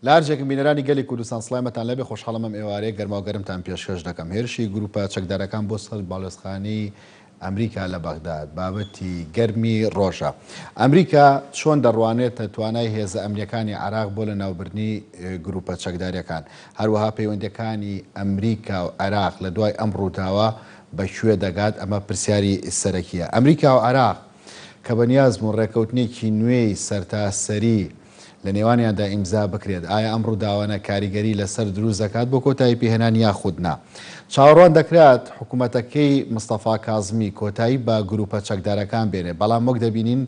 لارجێکم بینەرانی گەلی کوردستان سڵامەتان لەبێ خۆشحاڵم ئەم ئێوارەیە گەرما و گەرمتان پێشکەش دەکەم. هێرشی گروپە چەکدارەکان بۆ سەر باڵۆزخانەی ئەمریکا لە بەغداد بابەتی گەرمی ڕۆژە. ئەمریکا چۆن دەڕوانێتە توانای هێزە ئەمنیەکانی عێراق بۆ لە ناوبردنی گروپە چەکداریەکان، هەروەها پەیوەندیەکانی ئەمریکا و عێراق لە دوای ئەم ڕووداوە بەکوێ دەگات؟ ئەمە پرسیاری سەرەکیە. ئەمریکا و عێراق کە بەنیازبوون ڕێکەوتنێکی نوێی سەرتاسەری لە نێوانیاندا ئیمزا بکرێت، ئایا ئەم ڕووداوانە کاریگەری لەسەر دروست دەکات بۆ کۆتایی پێهێنان یاخودنا؟ چاوەڕوان دەکرات حکوومەتەکەی مستەفا کازمی کۆتایی بە گروپە چەکدارەکان بێنێ، بەڵام وەک دەبینین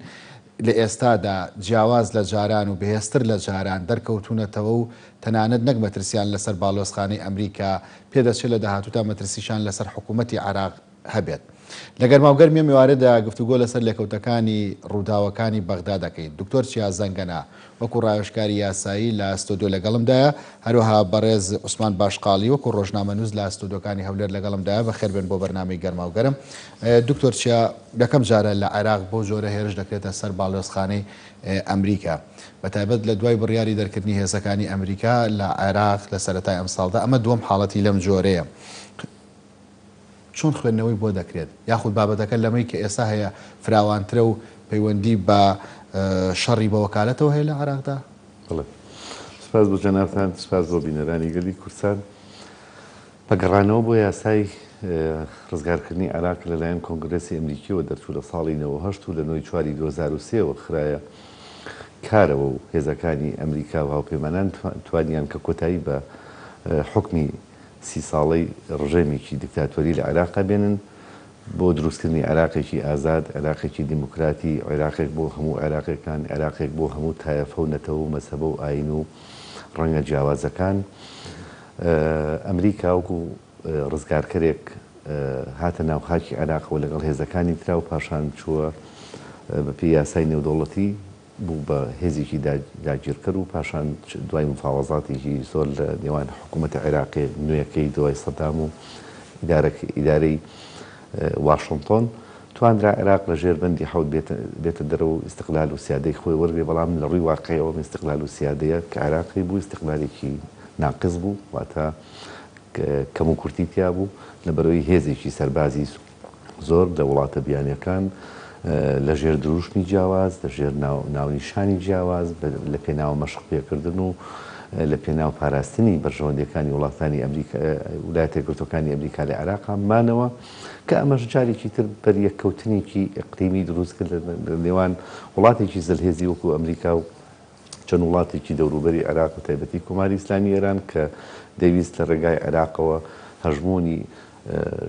لە ئێستادا جیاواز لە جاران و بەهێزتر لە جاران دەرکەوتونەتەوە و تەنانەت نەک مەترسیان لەسەر باڵۆزخانەی ئەمریکا پێدەچێت لە داهاتوودا مەترسیشان لەسەر حکوومەتی عێراق هەبێت. لە گەرماوگەرمی میوارەدا گفتوگۆ لەسەر لێکەوتەکانی ڕووداوەکانی بەغدا دەکەین. دکتۆر چیا زەنگەنە وەکو ڕایۆشکاری یاسایی لە ئەستۆدیۆ لەگەڵمدایە، هەروەها بەڕێز عوسمان باشقاڵی وەکو ڕۆژنامەنووس لە ئەستۆدیۆکانی هەولێر لەگەڵمدایە. بەخێر بێن بۆ بەرنامەی گەرماوگەرم. دکتۆر چیا، یەکەم جارە لە عێراق بۆ جۆرە هێرش دەکرێتە سەر باڵۆزخانەی ئەمریکا، بەتایبەت لە دوای بڕیاری دەرکردنی هێزەکانی ئەمریکا لە عێراق لە سەرەتای ئەم ساڵدا. ئەمە دووەم حاڵەتی لەم جۆرەیە. چۆن خوێندنەوەی بۆ دەکرێت؟ یاخود بابەتەکە لەمەی کە ئێستا هەیە فراوانترە و پەیوەندی بە شەڕی بە وەکالەتەوە هەیە لە عێراقدا؟ بڵێ، سپاس بۆ جەنابتان، سپاس بۆ بینەرانی گەلی کوردستان. بەگەڕانەوە بۆ یاسای ڕزگارکردنی عێراق لەلایەن کۆنگرێسی ئەمریکیەوە دەرچوو لە ساڵی 1970 و لە 9 چواری 2023ەوە خرایە کارەوە و هێزەکانی ئەمریکا و هاوپەیمانان توانیان کە کۆتایی بە حکمی 30 ساڵەی ڕژێمێکی دیکتاتۆری لە عێراقا بێنن بۆ دروستکردنی عێراقێکی ئازاد، عێراقێکی دیموکراتی، عێراقێک بۆ هەموو عێراقیەکان، عێراقێک بۆ هەموو تایەفە و نەتەوە و مەسەبە و ئاین و ڕەنگە جیاوازەکان. ئەمریکا وەکو ڕزگارکەرێک هاتە ناو خاکی عێراقەوە لەگەڵ هێزەکانی ترا و پاشان چووە بەپێی یاسای نێودەوڵەتی بوو بە هێزێکی داگیرکرد و پاشان دوای مفاوەزاتێکی زۆر لە نێوان حکوومەتی عێراقی نوێیەکەی دوای سەدام و ئیدارەی واشنگتۆن توانرا عێراق لە ژێربەندی حەوت بێتە دەرەوە و ئیستیقلال و سیادەی خۆی وەرگێ، بەڵام لە ڕووی واقعیەوە ئیستیقلال و سیادەیە کە عێراقی بوو ئیستیقلالێکی ناقص بوو، واتە کەم و کورتی تیا بوو لەبەرەوەی هێزێکی سەربازی زۆر لە وڵاتە بیانیەکان لە ژێر دروشمی جیاواز، لە ژێر ناونیشانی جیاواز، لە پێناو مەشق پێکردن و لە پێناو پاراستنی بەرژەوەندەکانی وڵاتانی ویلایەتە یەکگرتووەکانی ئەمریکا لە عێراقا مانەوە کە ئەمەش جارێکی تر بەریەککەوتنێکی ئیقلیمی دروست کرد لە نێوان وڵاتێکی زەلهێزی وەکو ئەمریکا و چەند وڵاتێکی دەوروبەری عێراق و تایبەتی کۆماری ئیسلامی ئێران کە دەویست لە ڕێگای عێراقەوە هەژمۆنی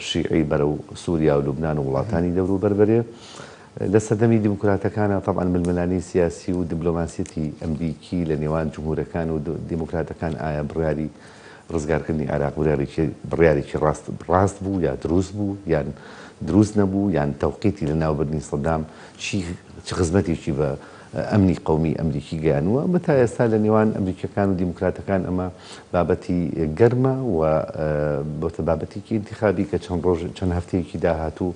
شیعی بەرەو سووریا و لوبنان و وڵاتانی دەوروبەر بەرێ. لە سەردەمی دیموکراتەکانە طبعاً ململانەی سیاسی و دیبلۆماسیەتی ئەمریکی لە نێوان جمهورەکان و دیموکراتەکان ئایا بڕیاری ڕزگارکردنی عێراق بڕیارێکی ڕاست بوو یا دروست بوو یان دروست نەبوو یان تەوقیتی لە ناوبردنی سەدام چی خزمەتێکی بە ئەمنی قەومی ئەمریکی گەیانووە. بە تا ئێستا لە نێوان ئەمریکیەکان و دیموکراتەکان ئەمە بابەتی گەرمە و بۆتە بابەتێکی انتخابی کە چەند هەفتەیەکی داهاتوو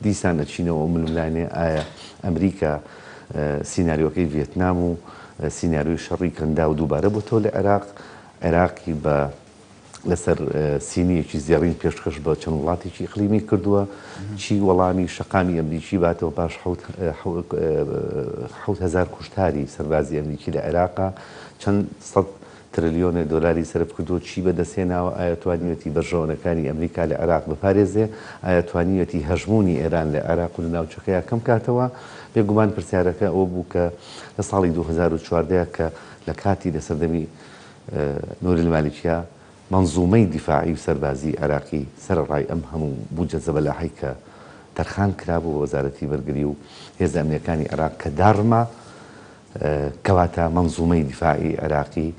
دیسان ئەچینەوە و ململانێ ئایا ئەمریکا سیناریۆکەی ڤێتنام و سیناریۆی شەڕی کەندا و دووبارە بۆتەوە لە عێراقی بە لەسەر سینیەکی زێڕین پێشکەش بە چەند وڵاتێکی ئیقلیمی کردووە، چی وەڵامی شەقامی ئەمریکی باتەوە پاش 7,000 کوشتاری سەربازی ئەمریکی لە عێراقا، چەند سەد تریلیۆنە دۆلاری سەرف کردووە، چی بەدەستێناوە؟ ئایا توانیوەتی بەرژەوەنەکانی ئەمریکا لە عێراق بپارێزێ؟ ئایا توانیوەتی هەژمۆنی ئێران لە عێراق و لە ناوچەکەیە کەم کاتەوە؟ بێگومان پرسیارەکە ئەوە بوو کە لە ساڵی 2014 کە لە کاتی لە سەردەمی نوری المالیکیا منزومەی دیفاعی و سەربازی عێراقی سەرڕای ئەم هەموو بوجە زەبەلاحی کە تەرخان کرابوو وەزارەتی بەرگری و هێزە ئەمنیەکانی عێراق کە دارما کەواتە منزومەی دیفاعی عێراقی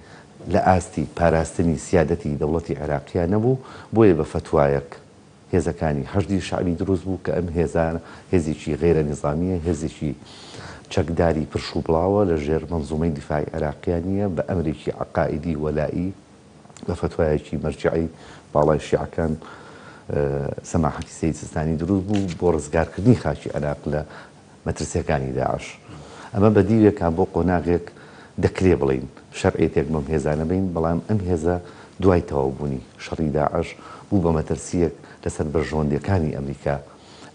لە ئاستی پاراستنی سیادەتی دەوڵەتی عێراقیە نەبوو، بۆیە بە فتوایەک هێزەکانی هەژدی شعبی دروست بوو کە ئەم هێزانە هێزێکی غێرە نیزامیە، هێزێکی چەکداری پرشوو بڵاوە لە ژێر منزومەی دیفاعی عێراقیانیە بە ئەمرێکی عقائیدی وەلایی بە فتوایەکی مەرجعی باڵای شیعەکان سەماحەتی سەید سیستانی دروست بوو بۆ ڕزگارکردنی خاکی عێراق لە مەترسیەکانی داعش. ئەمە بەدیوێکان بۆ قۆناغێک دەکرێ بڵین شەرعێتێک بەم هێزانە بین بەڵام ئەم هێزە دوای تەواو بوونی شەڕی داعش بوو بە مەترسیەک لەسەر بەرژەوەندەکانی ئەمریکا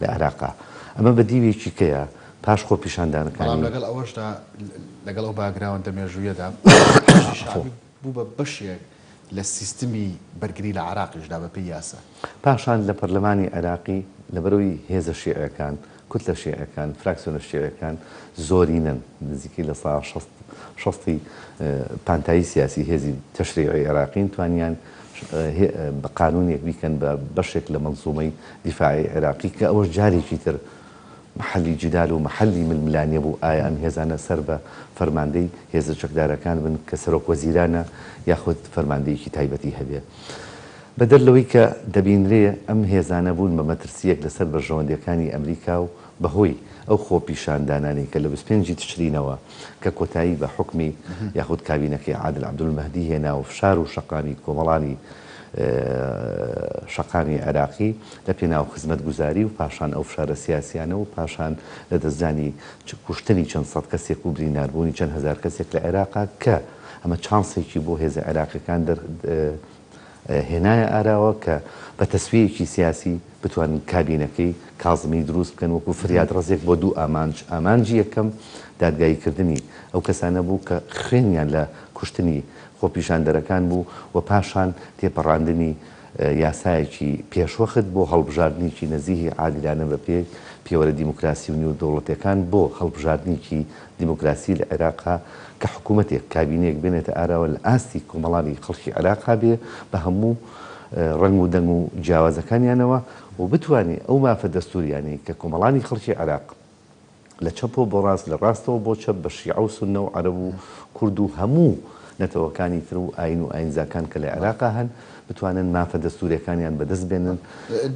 لە عێراقا ئەمە بە دیوێکی کەیە پاش خۆ پیشاندانەکانی لەگەڵ ئەوەشدا لەگەڵ ئەو باگراوەندە مێژوویەدا بوو بە بەشێک لە سیستمی بەرگری لە عراقیشدا بە پێی یاسا پاشان لە پەرلەمانی عێراقی لەبەرەوەی هێزە شیعەکان کوت لە شیعەکان فراکسیۆنە شیعەکان زۆرینن نزیکی لە سا شەستی پانتایی سیاسی هێزی تەشریعی عێراقین توانیان بە قانونێک بیکەن بە بەشێک لە مەنزومەی دیفاعی عێراقی کە ئەوەش جارێکی تر محلی جدال و محلی ململانیە بوو ئایا ئەم هێزانە سەر بە فەرماندەی هێزە چەکدارەکان بن کە سەرۆک وەزیرانە یاخود فەرماندەیەکی تایبەتی هەبێ بەدەر لەوەی کە دەبینرێ ئەم هێزانە بوون بە مەترسیەک لەسەر بەرژەوەندەکانی ئەمریکا و بەهۆی ئەو خۆ پیشاندانانی کە لە 25 تشرینەوە کە کۆتایی بە حکمی یاخود کابینەکەی عادل عەبدولمەهدی هێنا و فشار و شەقامی کۆمەڵانی شەقامی عێراقی لە پێناو خزمەتگوزاری و پاشان ئەو فشارە سیاسیانە و پاشان لە دەستدانی کوشتنی چەند سەد کەسێک و بریناربوونی چەند هەزار کەسێک لە عێراقا کە ئەمە چانسێکی بۆ هێزە عێراقیەکان هێنایە ئاراوە کە بە تەسویەکی سیاسی بتوانن کابینەکەی کازمی دروست بکەن وەکو فریاد ڕزێک بۆ دوو ئامانجی یەکەم دادگاییکردنی ئەو کەسانە بوو کە خوێنیان لە کوشتنی خۆپیشاندەرەکان بوو و پاشان تێپەڕاندنی یاسایەکی پێشوەخت بۆ هەڵبژاردنێکی نەزیهی عادلانە بە پێوەرە دیموکراسی و نێودەوڵەتەکان بۆ هەڵبژاردنێکی دیموکراسی لە عێراقا کە حکوومەتێک کابینەیەک بێنێتە ئاراوە لە ئاستی کۆمەڵانی خەڵکی عێراقا بێ بە هەموو ڕنگ و دەنگ و جیاوازەکانیانەوە و بتوانێت ئەو مافە دەستوریانەی کە کۆمەڵانی خەڵکی عێراق لە چەپ و بۆ ڕاست لە ڕاستەوە بۆ چەپ بە شیعە و سوننە و عەرەب و کورد و هەموو نەتەوەکانی تر و ئاین و ئاینزاکان کە لە عێراقا هەن بتوانن مافە دەستوریەکانیان بەدەست بێنن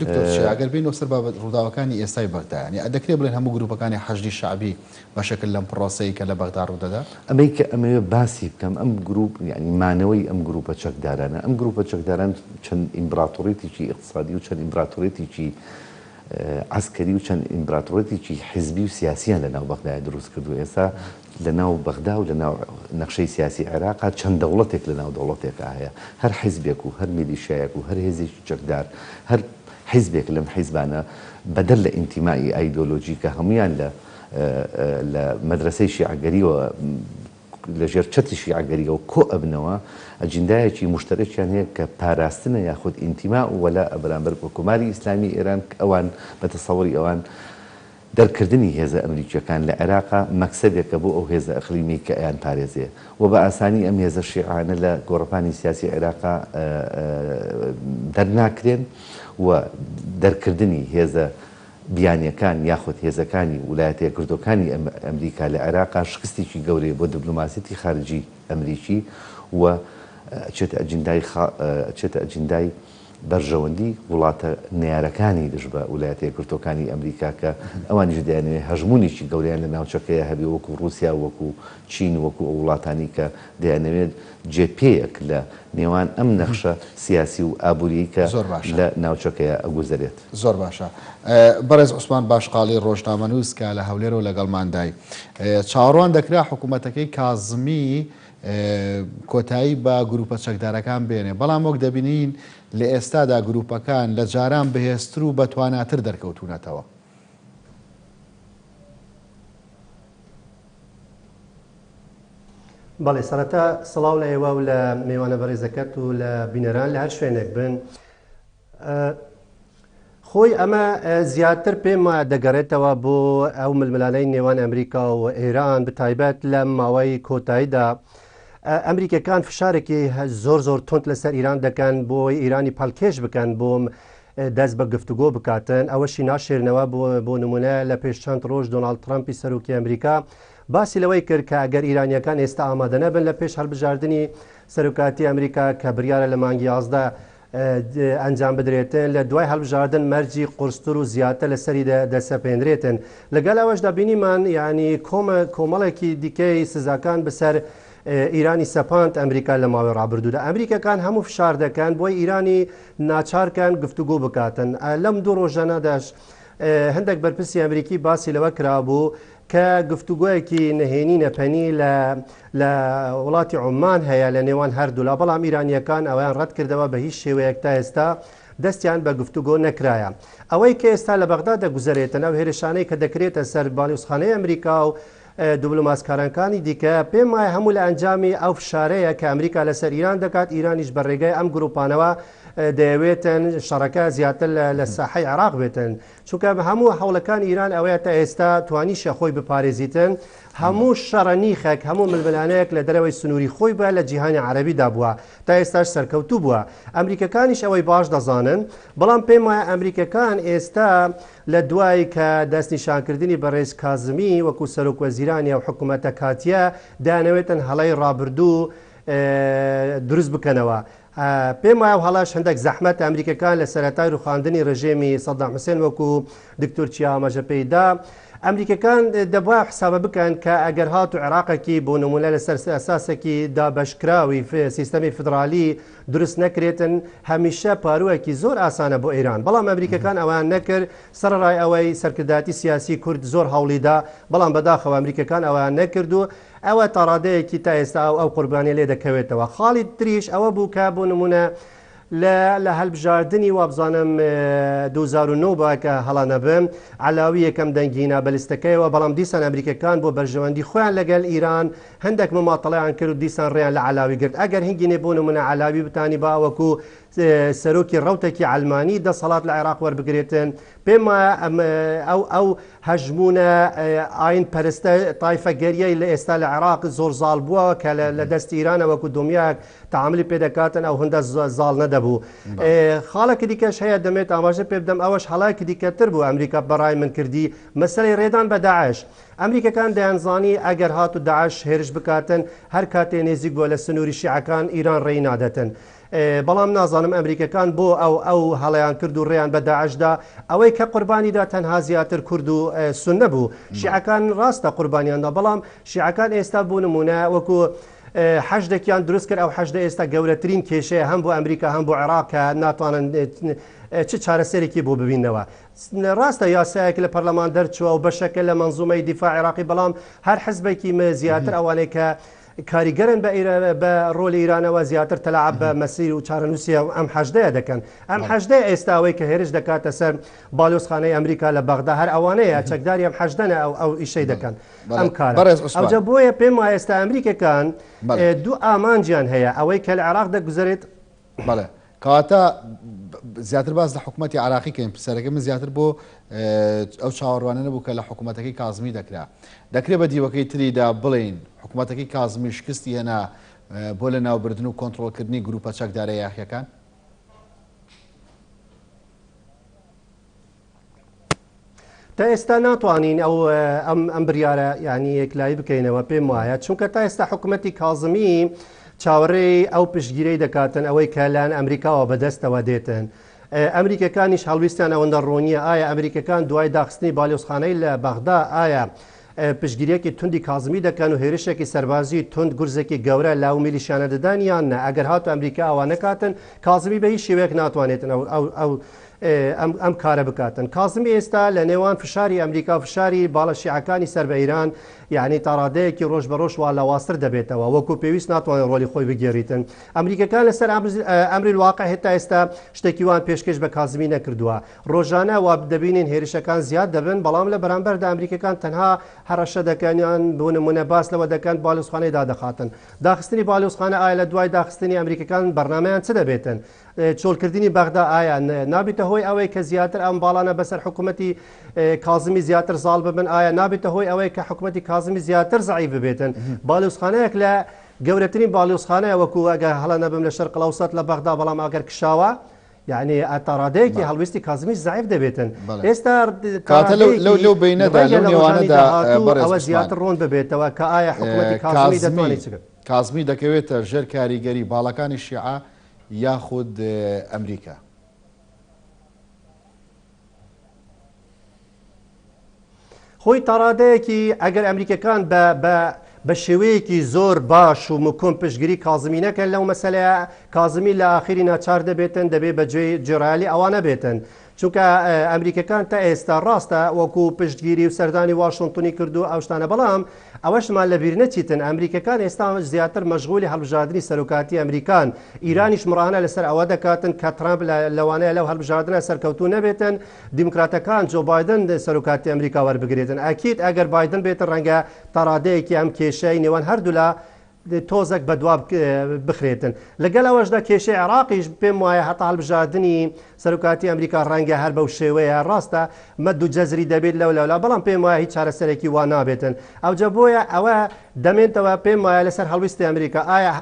دکتۆر ئەگەر بینەوە سەر بابەت ڕووداوەکانی ئێستای بەغدایانی دەکرێت بڵێن هەموو گروپەکانی حەشدی شعبی بەشەکل لەم پرۆسەی کە لە بەغدا ڕوودەدا ئەمەی کە ئەمەوێ باسی بکەم ئەم گروپ یعنی مانەوەی ئەم گروپە چەکدارانە ئەم گروپە چەکداران چەند ئیمپراتۆریەتێکی اقتصادی و چەند ئیمپراتۆریەتێکی عسکەری و چەند ئیمپراتۆریەتێکی حیزبی و سیاسیان لەناو بەغدایە دروست کردو ئێستا لەناو بەغدا و لەناو نەخشەی سیاسی عێراقا چەند دەوڵەتێک لەناو دەوڵەتێکا هەیە هەر حیزبێک و هەر میلیشایەک و هەر هێزێکی چەکدار هەر حیزبێک لەم حیزبانە بەدەل لە ئینتیمایی ئایدۆلۆژیکە هەمویان لە مەدرسەی شیعەگەریەوە لە ژێر چەتری شیعەگەریەوە کۆ ئەبنەوە ئەجندایەکی مشتەرەکیان هەیە کە پاراستنە یاخود ئینتیما و وەلا بەرامبەر حکومەتی ئیسلامی ئێران ئەوان بە تەسەووری ئەوان دەرکردنی هێزە ئەمریکیەکان لە عێراقا مەکسەدێکە بۆ ئەو هێزە ئەقلیمی کە ئەیان پارێزێ و بە ئاسانی ئەم هێزە شیعانە لە گۆڕەپانی سیاسی عێراقا دەرناکرێن و دەرکردنی هێزە بیانیەکان یاخود هێزەکانی ویلایەتە یەکگرتووەکانی ئەمریکا لە عێراقا شکستێکی گەورەیە بۆ دیبلۆماسیەتی خارجی ئەمریکی و چێتە ئەجندای بەرژەوەندی وڵاتە نێارەکانی دژ بە ویلایەتە یەکگرتووەکانی ئەمریکا کە ئەوانیش دەیانوێت هەژمونێکی گەوریان لە ناوچەکەیە هەبێ وەکو رووسیا وەکو چین وەکو ئەو وڵاتانی کە دەیانەوێت جێپەیەک لە نێوان ئەم نەخشە سیاسی و ئابووری کە لە ناوچەکەیە ئەگوزارێت. زۆر باشە. بەڕێز عوسمان باشقاڵی ڕۆژنامەنووس کە لە هەولێرەوە لەگەڵماندای چاوەڕوان دەکرا حکوومەتەکەی کازمی کۆتایی بە گروپە چەکدارەکان بێنێ بەڵام وەک دەبینین لە ئێستادا گروپەکان لە جاران بەهێزتر و بەتواناتر دەرکەوتونەتەوە. بەڵێ سەرەتا سڵاو لە ئێوە و لە میوانە بەڕێزەکەت و لە بینەران لە هەر شوێنێک بن. خۆی ئەمە زیاتر پێم دەگەڕێتەوە بۆ ئەو ململانەی نێوان ئەمریکا و ئێران بتایبەت لە ماوەی کۆتاییدا ئەمریکەکان فشارێکی زۆر تۆند لەسەر ئیران دەکەن بۆی ئیرانی پاڵکێش بکەن بۆم دەست بە گفتوگۆ بکاتن ئەوەشی ناشێرنەوە بۆ نمونە لە پێش چەند ڕۆژ دۆناڵد ترامپی سەرۆکی ئەمریکا باسی لەوەی کرد کە ئەگەر ئیرانیەکان ئێستا ئامادە نەبن لە پێش هەڵبژاردننی سەرۆکاتی ئەمریکا کە بریارە لە مانگی 11 ئەنجام بدرێتن لە دوای هەڵبژاردن مەرجی قورستر و زیاتر لەسەری دەسەپێنرێتن لەگەڵ ئەوەشدا بینیمان ینی کۆمەڵێکی دیکەی سزاکان بەسەر ئیرانی سەپاند ئەمریکا لە ماوەی ڕابردوودا ئەمریکەکان هەموو فشار دەکەن بۆی ئیرانی ناچارکان گفتوگۆ بکاتن لەم دوو ڕۆژانەداش هەندێک بەرپرسی ئەمریکی باسی لەوە کرابوو کە گفتوگویەکی نهێنی نەپەنی لە وڵاتی عمان هەیە لە نێوان هەردوو لا بەڵام ئیرانیەکان ئەویان ڕەت کردەوە بە هیچ شێوەیەک تا ئێستا دەستیان بە گفتوگۆ نەکرایە. ئەوەی کە ئێستا لە بەغدا دەگوزارێتن ئەو هێرشانەی کە دەکرێتە سەر باڵیۆزخانەی ئەمریکا و دیبلۆماسکارەکانی دیکە پێم وایە هەموو لە ئەنجامی ئەو فشارەیە کە ئەمریکا لەسەر ئیران دەکات ئیرانیش بە ڕێگای ئەم گروپانەوە دەیەوێتن شەڕەکە زیاتر لە ساحەی عێراق بێتن چونکە هەموو هەوڵەکان ئیران ئەوەیە تا ئێستا توانیشە خۆی بپارێزیتن هەموو شەڕەنیخێک هەموو ململانەیەک لە دەرەوەی سنووری خۆی بە لە جیهانی عەرەبیدا بووە تا ئێستاش سەرکەوتوو بووە. ئەمریکەکانیش ئەوەی باش دەزانن بەڵام پێم وایە ئەمریکەکان ئێستا لە دوای کە دەستنیشانکردنی بەڕێز کازمی وەکو سەرۆک وەزیرانی و حکوومەتە کاتیە دانەوێتن هەڵەی ڕابردوو دروست بکەنەوە. پێم وایە هەڵاش هەندێک زەحمەت ئەمریکەکان لە سەرەتای ڕوخاندنی ڕژێمی سەدام حوسێن وەکو دکتۆر چیامەژە پێیدا ئەمریکەکان دەبووە حسابە بکەن کە ئەگەر هات و عێراقێکی بۆ نمونە لەسەر ئەساسێکی دابەشکراوی سیستەمی فدرالی دروست نەکرێتن هەمیشە پارووەکی زۆر ئاسانە بۆ ئێران بەڵام ئەمریکەکان ئەویان نەکرد سەرڕای ئەوەی سەرکرداتی سیاسی کورد زۆر هەوڵیدا بەڵام بەداخەوە ئەمریکەکان ئەویان نەکرد و ئەوە تاڕادەیەکی تا ئێستا ئەو قوربانی لێ دەکەوێتەوە. خاڵی تریش ئەوە بوو کە بۆ نمونە لە هەڵبژاردننی وابزانم 2009 باکە هەڵانەبم علاوی یەکەم دەنگینە بەلیستەکەیەوە بەڵام دیسان ئەمریکەکان بۆ بەرژەوەندی خۆیان لەگەل ئیران هەندێک مماتەڵیان کرد و دیسان ڕێیان لە علاوی گرت ئەگەر هینگینێ بۆ نمونە علاوی بتانی باوەکو سەرۆکی ڕەوتێکی ئەلمانی دەسەڵات لە عێراق وەربگرێتن پێم ئەو هەژمونە ئاین پەرستە تایفەگەریەی لە ئێستا لە عێراق زۆر زاڵ بووە کە لە دەستی ئیرانە وەکو دۆمیاک تعاملی پێدەکاتن ئەو هەندە زاڵ نەدەبوو. خاڵێکی دیکەش هەیە دەمێت ئاماژە پێ بدەم ئەوەش هەڵایەکی دیکەتر بوو ئەمریکا بەڕای من کردی مەسەلەی ڕێدان بە داعش. ئەمریکەکان دەیانزانی ئەگەر هات و داعش هێرش بکاتن هەر کاتێ نێزیک بۆ لە سنووری شیعەکان ئیران ڕێی نادەتن. بەڵام نازانم ئەمریکەکان بۆ ئەو هەڵەیان کرد و ڕێیان بە داعشدا ئەوەی کە قوربانیدا تەنها زیاتر کورد و سوننە بوو شیعەکان ڕاستە قوربانیاندا بەڵام شیعەکان ئێستا بوو نمونە وەکو حەشدێکیان دروست کرد ئەو حەشدە ئێستا گەورەترین کێشەیە هەم بۆ ئەمریکا هەم بۆ عێراق کە ناتوانن چ چارەسەرێکی بۆ ببینەوە. ڕاستە یاسایەک لە پەرلەمان دەرچووە و بەشەکە لە منزومەی دیفاع عێراقی بەڵام هەر حزبێکی زیاتر ئەوانەیە کە کاریگەرن بە ڕۆلی ئیرانەوە زیاتر تەلاعب بە مەسیر و چارەنووسیە و ئەم حەشدەیە دەکەن ئەم حەشدەیە ئێستاوەی کە هێرش دەکاتە سەر باڵیۆزخانەی ئەمریکا لە بەغدا هەر ئەوانەیە چەکداری ئەم حەشدەنە ئەو ئیشەی دەکەن ئەم کارە ئەوجا بۆیە پێم وایە ئێستا ئەمریکەکان دوو ئامانجیان هەیە ئەوەی کە لە عێراق دەگوزارێت بەڵێ کەواتە زیاتر باز لە حکوومەتی عراقی کەین پرسەرەکە من زیاتر بۆ ئەو چاوەڕوانە نەبوو کە لە حکوومەتەکەی کازمی دەکرێت بە دیوەکەی تریدا بڵین حکوومەتەکەی کازمی شکستی هێنا بۆ لە ناوبردن و کۆنتڕۆلکردنی گروپە چەکدارە یاخیەکان تا ئێستا ناتوانین ئەم بریارە ینی یەکلایی بکەینەوە پێم وایە چونکە تا ئێستا حکوومەتی کازمی چاوەڕێی ئەو پشتگیرەی دەکاتن ئەوەی کە لایەن ئەمریکاوە بەدەستەوە دێتن. ئەمریکەکانیش هەڵویستیان ئەوەندە ڕۆنیە ئایا ئەمریکەکان دوای داخستنی باڵیۆزخانەی لە بەغدا ئایا پشتگیریەکی توندی کازمی دەکەن و هێرشێکی سەربازی تند گورزێکی گەورە لاو میلیشیانە دەدانیان نە ئەگەر هاتو ئەمریکا ئەوە نەکاتن کازمی بە هیچ شێوەیەک ناتوانێتن ئەم کارە بکاتن. کازمی ئێستا لە نێوان فشاری ئەمریکا و فشاری باڵە شیعەکانی سەر بە ئیران یعنی تاڕادەیەکی ڕۆژ بە ڕۆژ وا لەواستر دەبێتەوە وەکو پێویست ناتوانێت ڕۆلی خۆی بگێڕیتن. ئەمریکەکان لەسەر ئەمری الواقع هێتا ئێستا شتێکیوان پێشکەش بە کازمی نەکردووە. ڕۆژانە وا دەبینین هێرشەکان زیاد دەبن بەڵام لە بەرامبەردا ئەمریکەکان تەنها هەڕەشە دەکەنیان بۆ نمونە باس لەوە دەکەن باڵیۆزخانەی دادەخاتن. داخستنی باڵیۆزخانە ئایا لە دوای داخستنی ئەمریکەکان بەرنامەیان چ دەبێتن؟ چۆلکردنی بەغدا ئایا نابێتە هۆی ئەوەی کە زیاتر ئەم باڵانە بەسەر حکوومەتی کازمی زیاتر زاڵ ببن ئایا نابێتە هۆی ئەوەی کە حکوومەتی کازمی زیاتر زعیف ببێتن باڵیۆزخانەیەک لە گەورەترین باڵیۆزخانەیە وەکو ئەگە هەڵە نەبم لە شەرق الأوسط لە بەغدا بەڵام ئەگەر کشاوە یعنی ئەتاڕادەیەکی هەڵویستی کازمیش زعیف دەبێتن. ئێستا لەو بینەدا ئەوە زیاتر ڕۆن ببێتەوە کە ئایا حکوومەتی کازمی دەتوانێت چ کازمی دەکەوێتە ژێر کاریگەری باڵەکانی شیعە یاخود ئەمریکا. خۆی تاڕادەیەکی ئەگەر ئەمریکەکان بە شێوەیەکی زۆر باش و مکۆن پشتگیری کازمی نەکەن لەو مەسەلەیە کازمی لە ئاخری ناچار دەبێتن دەبێت بە جێرایلی ئەوانە بێتن چونکە ئەمریکەکان تا ئێستا ڕاستە وەکو پشتگیری و سەردانی واشنگتنی کردو ئەو شتانە بەڵام ئەوەشمان لەبیر نەچیتن ئەمریکەکان ئێستا زیاتر مەشغولی هەڵبژاردننی سەرۆکاتی ئەمریکان ئیرانیش مڕانە لەسەر ئەوە دەکاتن کە ترامپ لەوانەیە لەو هەڵبژاردنە سەرکەوتو نەبێتن دیموکراتەکان جۆ بایدن سەرۆکاتی ئەمریکا وەربگرێتن ئەکیید ئەگەر بایدن بێتن ڕەنگە تەڕادەیەکی ئەم کێشەی نێوان هەردوو لە تۆزێک بەدواب بخرێتن لەگەل ئەوەشدا کێشەی عراقیش پێم وایە هەتا هەڵبژاردننی سەرۆکاتی ئەمریکا ڕەنگە هەر بەو شێوەیە ڕاستە مەد و جەزری دەبێت لەولا بەڵام پێم وایە هیچ چارەسەرێکی وا نابێتن ئەوجە بۆیە ئەوە دەمێنتەوە پێم وایە لەسەر هەڵویستی ئەمریکا ئایا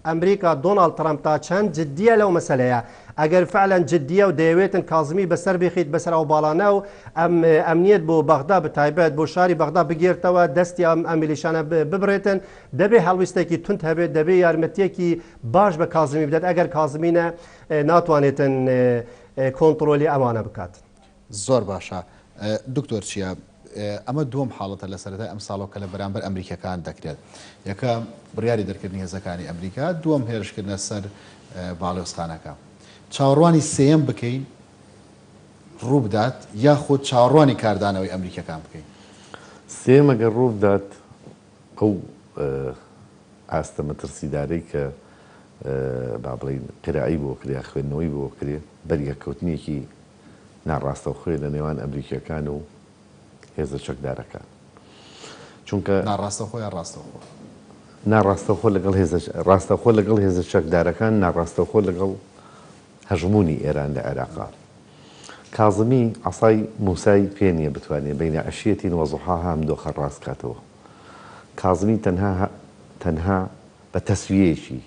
ئەمریکا دۆناڵد ترامپ تا چەند جددیە لەو مەسەلەیە ئەگەر فعلەن جددیە و دەیەوێتن کازمی بەسەر بخیت بەسەر ئەو باڵانە و ئەمنیەت بۆ بەغدا بتایبەت بۆ شاری بەغدا بگێرتەوە دەستی ئەم میلیشانە ببرێتن دەبێ هەڵویستێکی تونت هەبێت دەبێ یارمەتیەکی باش بە کازمی بدات ئەگەر کازمینە ناتوانێتن کۆنتترۆلی ئەوانە بکات زۆر باشە دکتۆر چییە؟ ئەمە دووەم حاڵەتە لە سەرەتای ئەم ساڵۆکە لە بەرامبەر ئەمریکەکان دەکرێت یەکە بڕیاری دەرکردنی هێزەکانی ئەمریکا دووەم هێرشکردنە سەر باڵێۆزخانەکە چاوەڕوانی سێەم بکەین ڕوو بدات یاخود چاوەڕوانی کاردانەوەی ئەمریکەکان بکەین سێم ئەگەر ڕوو بدات ئەو ئاستە مەترسیدارەی کە با بڵین قرایی بۆ کرێ خوێندنەوەی بۆ کرێ بەریەکەوتنیەکی ناڕاستەوخۆی لە نێوان ئەمریکیەکان و هێزە چەکدارەکان چونکە ناڕاستەخۆی ڕاستەخۆ ناڕاستەخۆ لەگەڵ ڕاستەخۆ لەگەڵ هێزە چەکدارەکان ناڕاستەخۆ لەگەڵ هەژمونی ئێران لە عێراقا کازمی عەسای موسای پێنیە بتوانێت بینە عەشیەتی وەزوحاها هەم دۆخە ڕاست کاتەوە کازمی تەنها بە تەسویەیەکی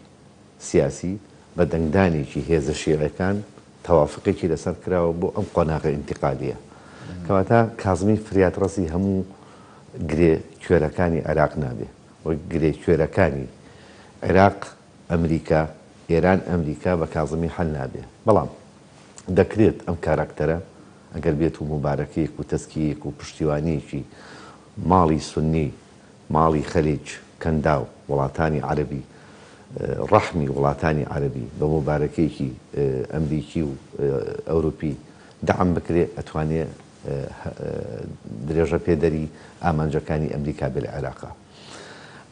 سیاسی بە دەنگدانێکی هێزە شیعەکان تەوافقێکی لەسەر کراوە بۆ ئەم قۆناغە ئینتیقالیە کەواتە کازمی فریاتڕەسی هەموو گرێ کوێرەکانی عێراق نابێ وەک گرێ کوێرەکانی عێراق ئەمریکا ئێران ئەمریکا بە کازمی حەل نابێ بەڵام دەکرێت ئەم کاراکتەرە ئەگەر بێت و مبارەکەیەک و تەسکیەک و پشتیوانیەکی ماڵی سونی ماڵی خەلیج کەنداو وڵاتانی عەرەبی ڕەحمی وڵاتانی عەرەبی بە مبارەکەیەکی ئەمریکی و ئەوروپی دەعم بکرێ ئەتوانێت درێژە پێدەری ئامانجەکانی ئەمریکا بێ لە عێراقا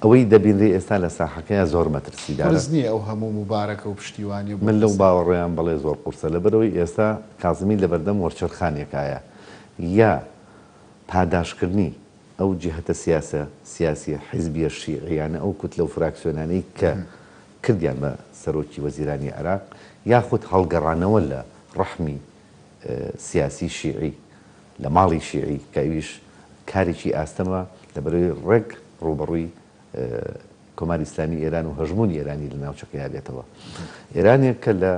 ئەوەی دەبینرێ ئێستا لە ساحەکەیە زۆر مەترسیدارە نییە ئەو هەموو مبارەکە و پشتیوانی من لەو باوەڕێیان بەڵێ زۆر قورسە لەبەرەوەی ئێستا کازمی لە بەردەم وەرچەرخانێکایە یا پاداشکردنی ئەو جیهەتە سیاسی حیزبیە شیعیانە ئەو کوتلە و فراکسیۆنانەی کە کردیان بە سەرۆکی وەزیرانی عێراق یاخود هەڵگەڕانەوە لە ڕەحمی سیاسی شیعی لە ماڵی شیعی کەویش کارێکی ئاستەمە لەبەرەوەی ڕێک ڕوبەڕووی کۆماری ئیسلامی ئێران و هەژمونی ئێرانی لە ناوچەکەی بێتەوە ئێرانێک کە لە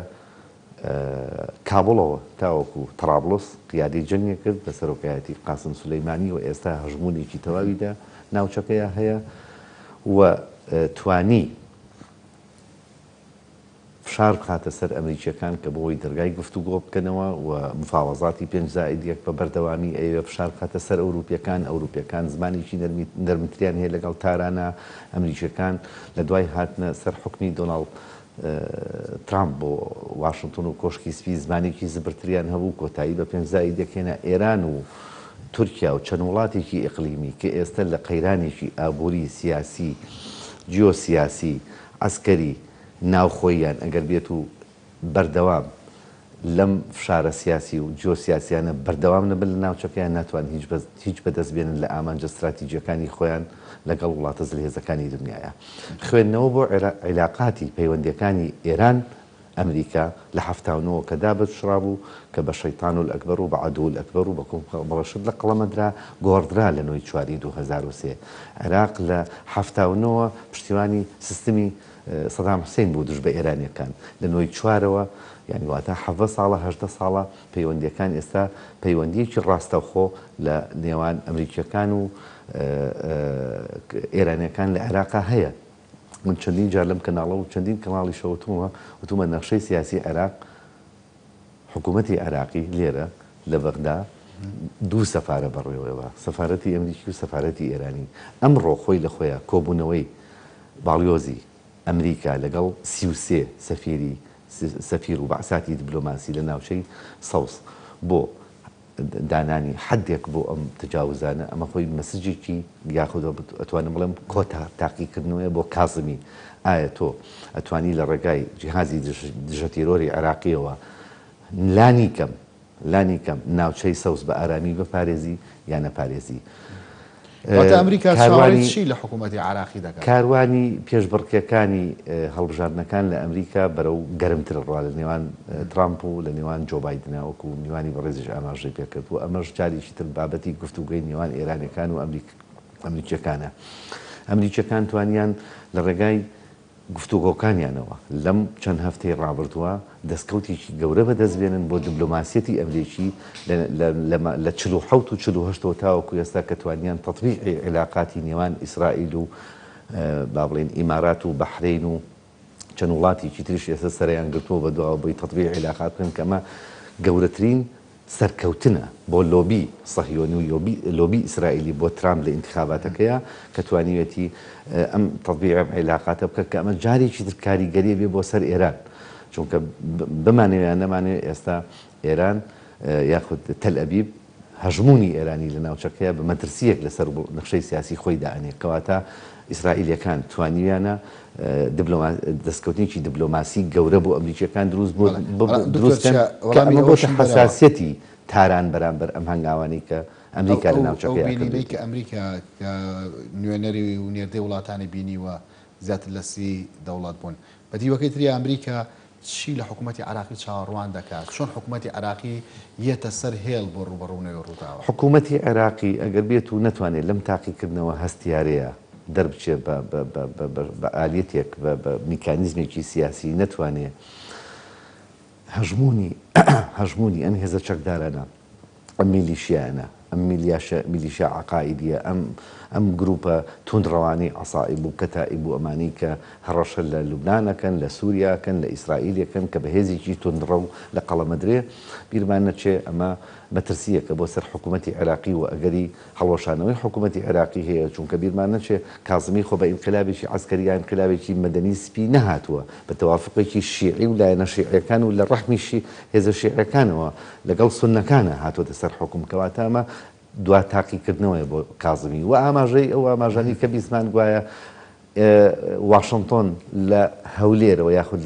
کابڵەوە تاوەکو تەرابلس قیادی جەنگێ کرد بە سەرۆکایەتی قاسم سولەیمانی و ئێستا هەژمونێکی تەواویدا ناوچەکەیە هەیە و توانی فشار بخاتە سەر ئەمریکیەکان کە بۆی دەرگای گفتوگۆ بکەنەوە و مفاوەزاتی 5+1 بە بەردەوامی ئەوێ فشار بخاتە سەر ئەوروپیەکان زمانێکی نەرمتریان هەیە لەگەڵ تارانە ئەمریکیەکان لە دوای هاتنە سەر حکمی دۆناڵد ترامپ بۆ واشنگتن و کۆشکی سپی زمانێکی زبرتریان هەبوو کۆتایی بە 5+1 ئێران و تورکیا و چەند وڵاتێکی ئیقلیمی کە ئێستا لە قەیرانێکی ئابووری سیاسی جیۆسیاسی عەسکەری ناوخۆیان ئەگەر بێت و بەردەوام لەم فشارە سیاسی و جیۆسیاسیانە بەردەوام نەبن لە ناوچەکەیان ناتوان هیچ بەدەست بێنن لە ئامانجە استراتیجیەکانی خۆیان لەگەڵ وڵاتە زلهێزەکانی دنیاە خوێندنەوە بۆ عیلاقاتی پەیوەندیەکانی ئێران ئەمریکا لە 79 کە دابەشرا بوو کە بە شەیتان الئەکبەر و بە عەدو الئەکبەر و بە بەڵەشت لە قەڵەمەدرا گۆڕدرا لە نۆی چواری 2003 عێراق لە 79 پشتیوانی سیستمی سەدام حوسێن بوو دژ بە ئێرانیەکان لە نۆی چوارەوە یعنی واتە 7 ساڵە 8 ساڵە پەیوەندیەکان ئێستا پەیوەندیەکی ڕاستەوخۆ لە نێوان ئەمریکیەکان و ئێرانیەکان لە عێراقا هەیە من چەندین جار لەم کەناڵە و چەندین کەناڵی وتومە نەخشەی سیاسی عێراق حکوومەتی عێراقی لێرە لە بەغدا دوو سەفارە بەڕێوەوە سەفارەتی ئەمریکی و سەفارەتی ئێرانی ئەمڕۆ خۆی لە خۆیان کۆبوونەوەی باڵیۆزی ئەمریکا لەگەڵ 33 سەفیر و بەعساتی دیبلۆماسی لە ناوچەی سەوس بۆ دانانی حدێک بۆ ئەم تجاوزانە ئەمە خۆی مەسجێکی یاخودە ئەتوانم بڵێم کۆتا تاقیکردنەوەی بۆ کازمی ئایا تۆ ئەتوانی لە ڕێگای جیهازی دژەتیرۆری عێراقیەوە لانی کەم ناوچەی سەوز بە ئارامی بپارێزی یان نەپارێزی. ئەمریکا چاوەڕێی لە حکوومەتی عراقی دەکات. کاروانی پێشبڕکێکانی هەڵبژاردنەکان لە ئەمریکا بەرەو گەرمتر ڕوا لە نێوان ترامپ و لە نێوان جۆ بایدنە وەکو میوانی بەڕێزیش ئاماژەی پێکرد و ئەمەش جارێکی تر بابەتی گفتوگوی نێوان ئێرانەکان و ئەمریکیەکانە. ئەمریکیەکان توانیان لە ڕێگای گفتوگۆکانیانەوە لەم چەند هەفتەی ڕابردووە دەستکەوتێکی گەورە بەدەستبێنن بۆ دیبلۆماسیەتی ئەمریکی لە 47 و 48 تاوەکو ئێستا کە توانیان تەطبیقی علاقاتی نێوان ئیسرائیل و با بڵێن ئیمارات و بەحرین و چەند وڵاتێکی تریش ئێستا سەریان گرتووە بە دواوە بۆی تەطبیق علاقات بکەن کە ئەمە گەورەترین سەرکەوتنە بۆ لۆبی سەهیۆنی و لۆبی ئیسرائیلی بۆ ترامپ لە ئینتخاباتەکەیە کە توانیوێتی ئەم تەطبیق علاقاتە بکە کە ئەمە جارێکی تر کاریگەریە بێ بۆ سەر ئێران چونکە بمانەوێت نەمانێت ئێستا ئێران یاخود تەل ئەبیب هەژمونی ئێرانی لە ناوچەکەیە بە مەترسیەک لەسەر نەخشەی سیاسی خۆی دائنێ کەواتە ئیسرائیلیەکان توانیویانە دەستکەوتنیی دیبلۆماسی گەورە بۆ ئەمریکیەکان دروستکەن کە ئەمە بۆتە حەساسیەتی تاران بەرامبەر ئەم هەنگاوانی کە ئەمریکا لە ناوچەکەی بینی کە ئەمریکا نوێنەری و نێردەی وڵاتانی بینیوە زیاتر لە 30 دەوڵات بوون بە دیوەکەی تری ئەمریکا چی لە حکوومەتی عراقی چاوەڕوان دەکات چۆن حکوومەتی عراقی یەتە سەر هێڵ بۆ ڕوبەڕوونەوەی ڕووداوە. حکوومەتی عێراقی ئەگەر بێت و نەتوانێت لەم تاقیکردنەوە هەستیارەیە دەربچێ بە ئالێتێک بە میکانیزمێکی سیاسی نەتوانێت هەژمونی ئەم هێزە چەکدارانە ئەم میلیشیانە ئەم میلیشیا عقائیدیە ئەم گروپە توندڕەوانی عەسائب و کەتائب و ئەمانەی کە هەڕەشە لە لوبنانەکەن لە سووریاکەن لە ئیسرائیلەکەن کە بە هێزێکی توندڕە و لە قەڵەمەدرێ بیرمان نەچێ ئەمە مەترسیەکە بۆ سەر حکوومەتی عێراقی و ئەگەری هەڵۆشانەوەی حکوومەتی عێراقی هەیە چونکە بیرمان نەچێ کازمی خۆ بە ئینقلابێکی عەسکەری یا ئینقلابێکی مەدەنی سپی نەهاتووە بە تەوافقێکی شیعی و لایەنە شیعیەکان و لە ڕەحمیشی هێزە شیعیەکانەوە لەگەڵ سوننەکانە هاتوۆتە سەر حکوم کەواتە ئەمە دوا تاقیکردنەوەی بۆ کازمی و ئاماژەی ئەو ئاماژانی کە بیسمان گوایە واشنگتۆن لە هەولێرەوە یاخود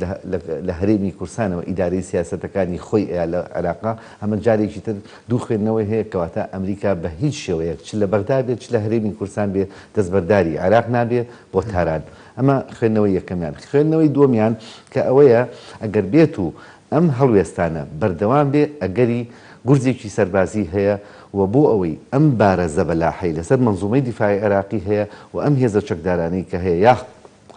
لە هەرێمی کورسانەوە ئیدارەی سیاسەتەکانی خۆی لە عێراقا ئەمە جارێکی تر دوو خوێندنەوەی هەیە کەواتە ئەمریکا بە هیچ شێوەیەک چ لە بەغدا بێت چ لە هەرێمی کورسان بێ دەستبەرداری عێراق نابێ بۆ تاران ئەمە خوێندنەوەی یەکەمیان. خوێندنەوەی دووەمیان کە ئەوەیە ئەگەر بێت و ئەم هەڵوێستانە بەردەوام بێ ئەگەری گورزێکی سەربازی هەیە و بۆ ئەوەی ئەم بارەزە بەلاحەی لەسەر منزومەی دیفاعی عێراقی هەیە و ئەم هێزە چەکدارانەی کە هەیە یا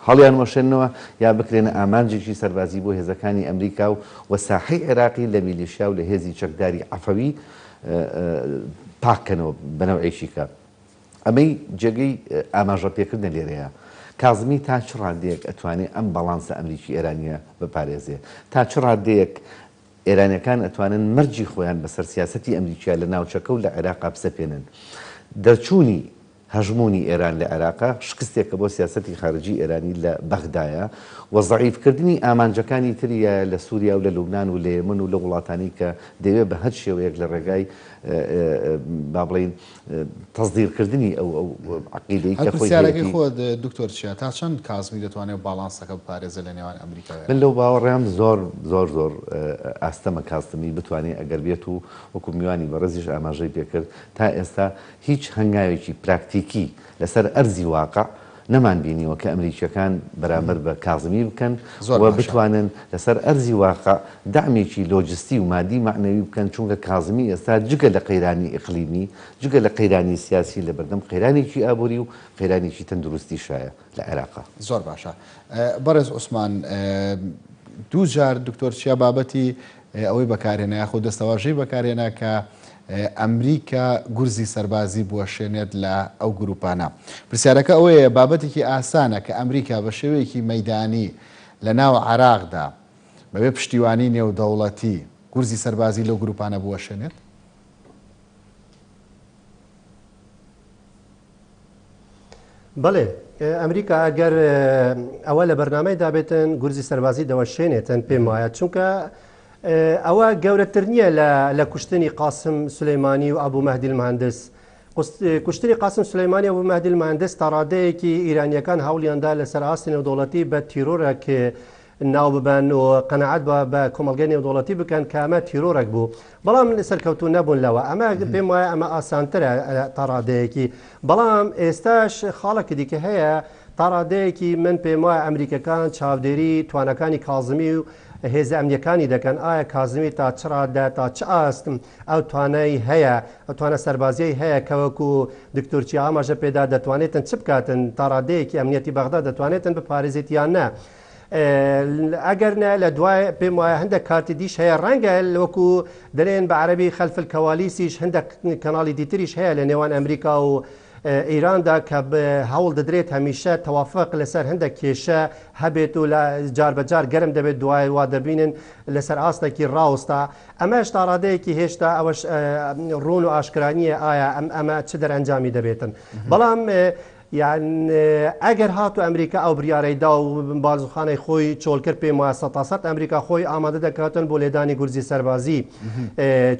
هەڵیان وەشێنەوە یا بکرێنە ئامانجێکی سەربازی بۆ هێزەکانی ئەمریکا و ساحەی عێراقی لە میلیشیا و لە هێزی چەکداری عەفەوی پاککەنەوە بەنەوعێکی کە ئەمەی جێگەی ئاماژە پێکردنە لێرەیە. کازمی تا چ ڕادەیەک ئەتوانێت ئەم بەڵانسە ئەمریکی ئێرانیە بپارێزێ تا چ ڕادەیەک ئێرانەکان ئەتوانن مەرجی خۆیان بەسەر سیاسەتی ئەمریکا لە ناوچەکە و لە عێراقا بسەپێنن. دەرچوونی هەژمونی ئێران لە عێراقا شکستێکە بۆ سیاسەتی خارجی ئێرانی لە بەغدایە و زەعیفکردنی ئامانجەکانی تریە لە سووریا و لە لوبنان و لە یەمن و لە وڵاتانی کە دەوێت بە هەر شێوەیەک لە ڕێگای با بڵین تەزدیرکردنی ئەو عقیدەی کە خۆی خۆ دکتۆر چیە تا چەند کازمی دەتوانێت باڵانسەکە بپارێزە لە نێوان ئەمریکا. من لەو باوەڕێم زۆر ئاستەمە کاستمی بتوانێت ئەگەر بێت و وەکو میوانی بەڕێزیش ئاماژەی پێکرد تا ئێستا هیچ هەنگاوێکی پراکتیکی لەسەر ئەرزی واقع نەمان بینیوە کە ئەمریکیەکان بەرامبەر بە کازمی بکەن و بتوانن لەسەر ئەرزی واقع دامێکی لۆجستی و مادی معنەوی بکەن چونکە کازمی ئێستا جگە لە قەیرانی ئیقلیمی جگە لە قەیرانی سیاسی لە بەردەم قەیرانێکی ئابووری و قەیرانێکی تەندروستی شایە لە عێراقا. زۆر باشە. بەڕێز عوسمان دوو جار دکتۆر چیا بابەتی ئەوەی بەکارهێنا یاخۆ دەستەواژەی بەکارهێنا کە ئەمریکا گورزی سەربازی بوەشێنێت لە ئەو گروپانە. پرسیارەکە ئەوەیە بابەتێکی ئاسانە کە ئەمریکا بە شێوەیەکی مەیدانی لە ناو عێراقدا بەبێ پشتیوانی نێودەوڵەتی گورزی سەربازی لەو گروپانە بوەشێنێت؟ بەڵێ ئەمریکا ئەگەر ئەوە لە بەرنامەی دابێتن گورزی سەربازی دەوەشێنێتن پێم وایە چونکە ئەوە گەورەتر نییە لە کوشتنی قاسم سلەیمانی و ئەبوو مەهدی المهندس. کوشتنی قاسم سلەیمانی و مەهدی المهندس تا ڕادەیەکی ئیرانیەکان هەوڵیاندا لەسەر ئاستی نێودەوڵەتی بە تیرۆرێک ناو ببن و قەنەعەت بە کۆمەڵگەی نێودەوڵەتی بکەن کە ئەمە تیرۆرێک بوو، بەڵام سەرکەوتوو نەبوون لەوە. ئەمە پێم وایە ئەمە ئاسانترە تا ڕادەیەکی، بەڵام ئێستاش خاڵێکی دیکە هەیە تا ڕادەیەکی من پێم وایە ئەمریکەکان چاودێری توانەکانی کازمی و هێز ئەمنیەکانی دەکەن. ئایا کازمی تا چڕادا تا چ ئاستم ئەو توانایی هەیە، ئەو توانە سەربازیی هەیە کەوەکو دکتۆرچی ئاماژە پێدا دەتوانێتن چ بکاتن تا ڕادەیەکی ئەمنیەتی بەغدا دەتوانێتن بپارێزێتیان نە. ئەگەر نە لە دوای پێم وایە هەندێک کارتی دیش هەیە، ڕەنگە وەکو دەڵێن بە عەرەبی خەلف الکەوالیسیش هەندێک کەناڵی دیتریش هەیە لە نێوان ئەمریکا و ئیراندا کە هەوڵ دەدرێت هەمیشە تەوافق لەسەر هەندێک کێشە هەبێت و لە جار بەجار گەرم دەبێت دوای وا دەبینن لەسەر ئاستێکی ڕاوستا. ئەمەش تا ڕادەیەکی هێشتا ئەوەش ڕوون و ئاشکرانیە ئایا ئەمە چ دەرئەنجامی دەبێتن. بەڵام یان ئەگەر هاتو ئەمریکا ئەو بریارەیدا و بازوخانەی خۆی چۆڵکرد پێم وایە 100% ئەمریکا خۆی ئامادە دەکاتن بۆ لێدانی گورزی سەربازی،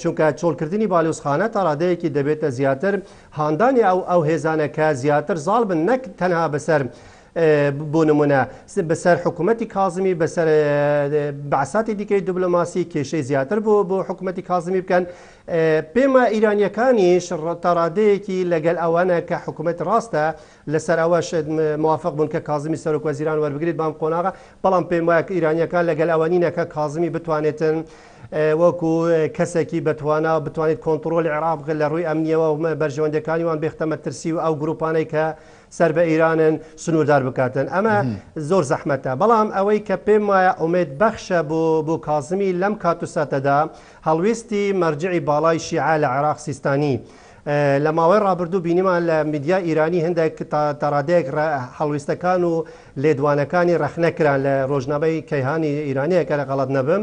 چونکە چۆڵکردنی باڵوسخانە تا ڕادەیەکی دەبێتە زیاتر هاندانی ئەو هێزانەکە زیاتر زاڵ بن، نەک تەنها بەسەر بۆ نمونە بەسەر حکوومەتی کازمی بەسەر بەعساتی دیکەی دیبلۆماسی کێشەی زیاتر بۆ حکوومەتی کازمی بکەن. پێمە ئیرانیەکانیش تا ڕادەیەکی لەگەل ئەوانە کە حکوومەت ڕاستە لەسەر ئەوەش موافق بوون کە کازمی سەرۆک وەزیران وەربگریت بام قۆناغا، بەڵام پێم وایە ئیرانیەکان لەگەل ئەوانینە کە کازمی بتوانێتن وەکو کەسێکی بتوانێت کۆنتترۆلی عێراق لە ڕووی ئەمنیەوە و بەرژەوەندەکانیوان بێختەمە ترسی و ئەو گروپانەی کە سەر بە ئیرانن سنووردار بکاتن. ئەمە زۆر زەحمەتە، بەڵام ئەوەی کە پێم وایە ئومێد بەخشە بۆ کازمی لەم کاتوسەتەدا هەڵویستی مەرجعی باڵای شیعە لە عێراق سیستانی. لە ماوەی ڕابردوو بینیمان لە میدیا ئیرانی هەندێک تاڕادەیەک هەڵویستەکان و لێدوانەکانی ڕەخنەکران لە ڕۆژنامەی کەیهانی ئیرانیە کە لە غەڵەت نەبم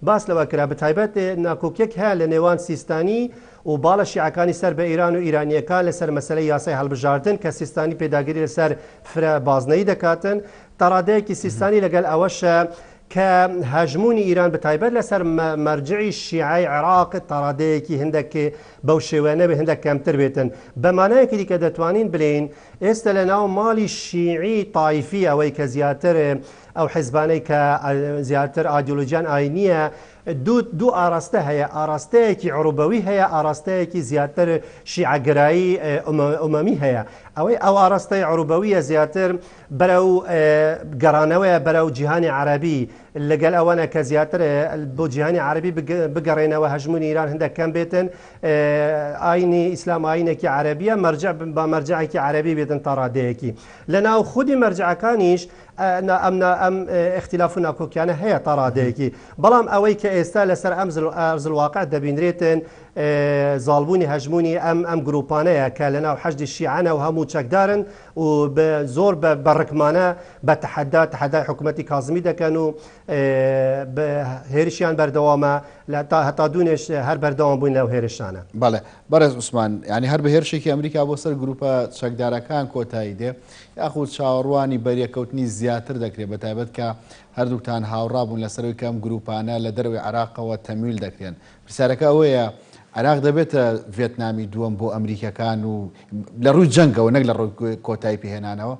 باس لەوە کرا، بەتایبەت ناکۆکیەک هەیە لە نێوان سیستانی و باڵە شیعەکانی سەر بە ئیران و ئیرانیەکان لەسەر مەسەلەی یاسای هەڵبژاردن کە سیستانی پێداگیری لەسەر فرە بازنەی دەکاتن. تاڕادەیەکی سیستانی لەگەل ئەوەشە کە هەژمونی ئیران بەتایبەت لەسەر مەرجعی شیعای عێراق تاڕادەیەکی هەندێک بەو شێوەیە بێ هەندێک کەمتر بێتن. بەمانایەکی دیکە دەتوانین بڵێن ئێستا لە ناو ماڵی شیعی تایفی ئەوەی کە زیاتر ئەو حیزبانەی کە زیاتر ئایدۆلۆژیان ئاینیە دوو ئاراستە هەیە، ئاراستەیەکی عروبەوی هەیە، ئاراستەیەکی زیاتر شیعەگرایی ئومەمی هەیە. ئەو ئاراستەی عروبەویە زیاتر بەرەو گەڕانەوەیە بەرەو جیهانی عەرەبی، لەگەل ئەوانە کە زیاتر بۆ جیهانی عەرەبی بگەڕێنەوە هەژمونی ئیران هەندێک کەم بێتن، ئاینی ئیسلام ئاینێکی عەرەبیە مەرجع بە مەرجعێکی عەرەبی بێتن تا ڕادەیەکی. لە ناو خودی مەرجعەکانیش ئەم اختلاف و ناکۆکیانە هەیە تا ڕادەیەکی، بەڵام ئەوەی کە ئێستا لەسەر ئەرز الواقع دەبینرێتن زاڵبوونی هەژمونی ئەم گروپانەیە کە لە ناو حەشدی شیعەنە و هەموو چەکدارن و زۆر بەڕکمانە بە تەحەدای حکوومەتی کازمی دەکەن و هێرشیان بەردەوامە هەتا دوونێش هەر بەردەوام بووین لەو هێرشانە. بەڵێ بەڕێز عوسمان، ینی هەر بە هێرشێکی ئەمریکا بۆ سەر گروپە چەکدارەکان کۆتایی دێ یاخود چاوەڕوانی بەریەکەوتنی زیاتر دەکرێت، بەتایبەت کە هەردووکتان هاوڕا بوون لەسەرەوەی کەم گروپانە لە دەروی عێراقەوە تەمیل دەکرێن. پرسیارەکە ئەوەیە عێراق دەبێتە ڤێتنامی دووەم بۆ ئەمریکەکان و لە ڕووی جەنگەوە نەک لە ڕووی کۆتایی پێهێنانەوە؟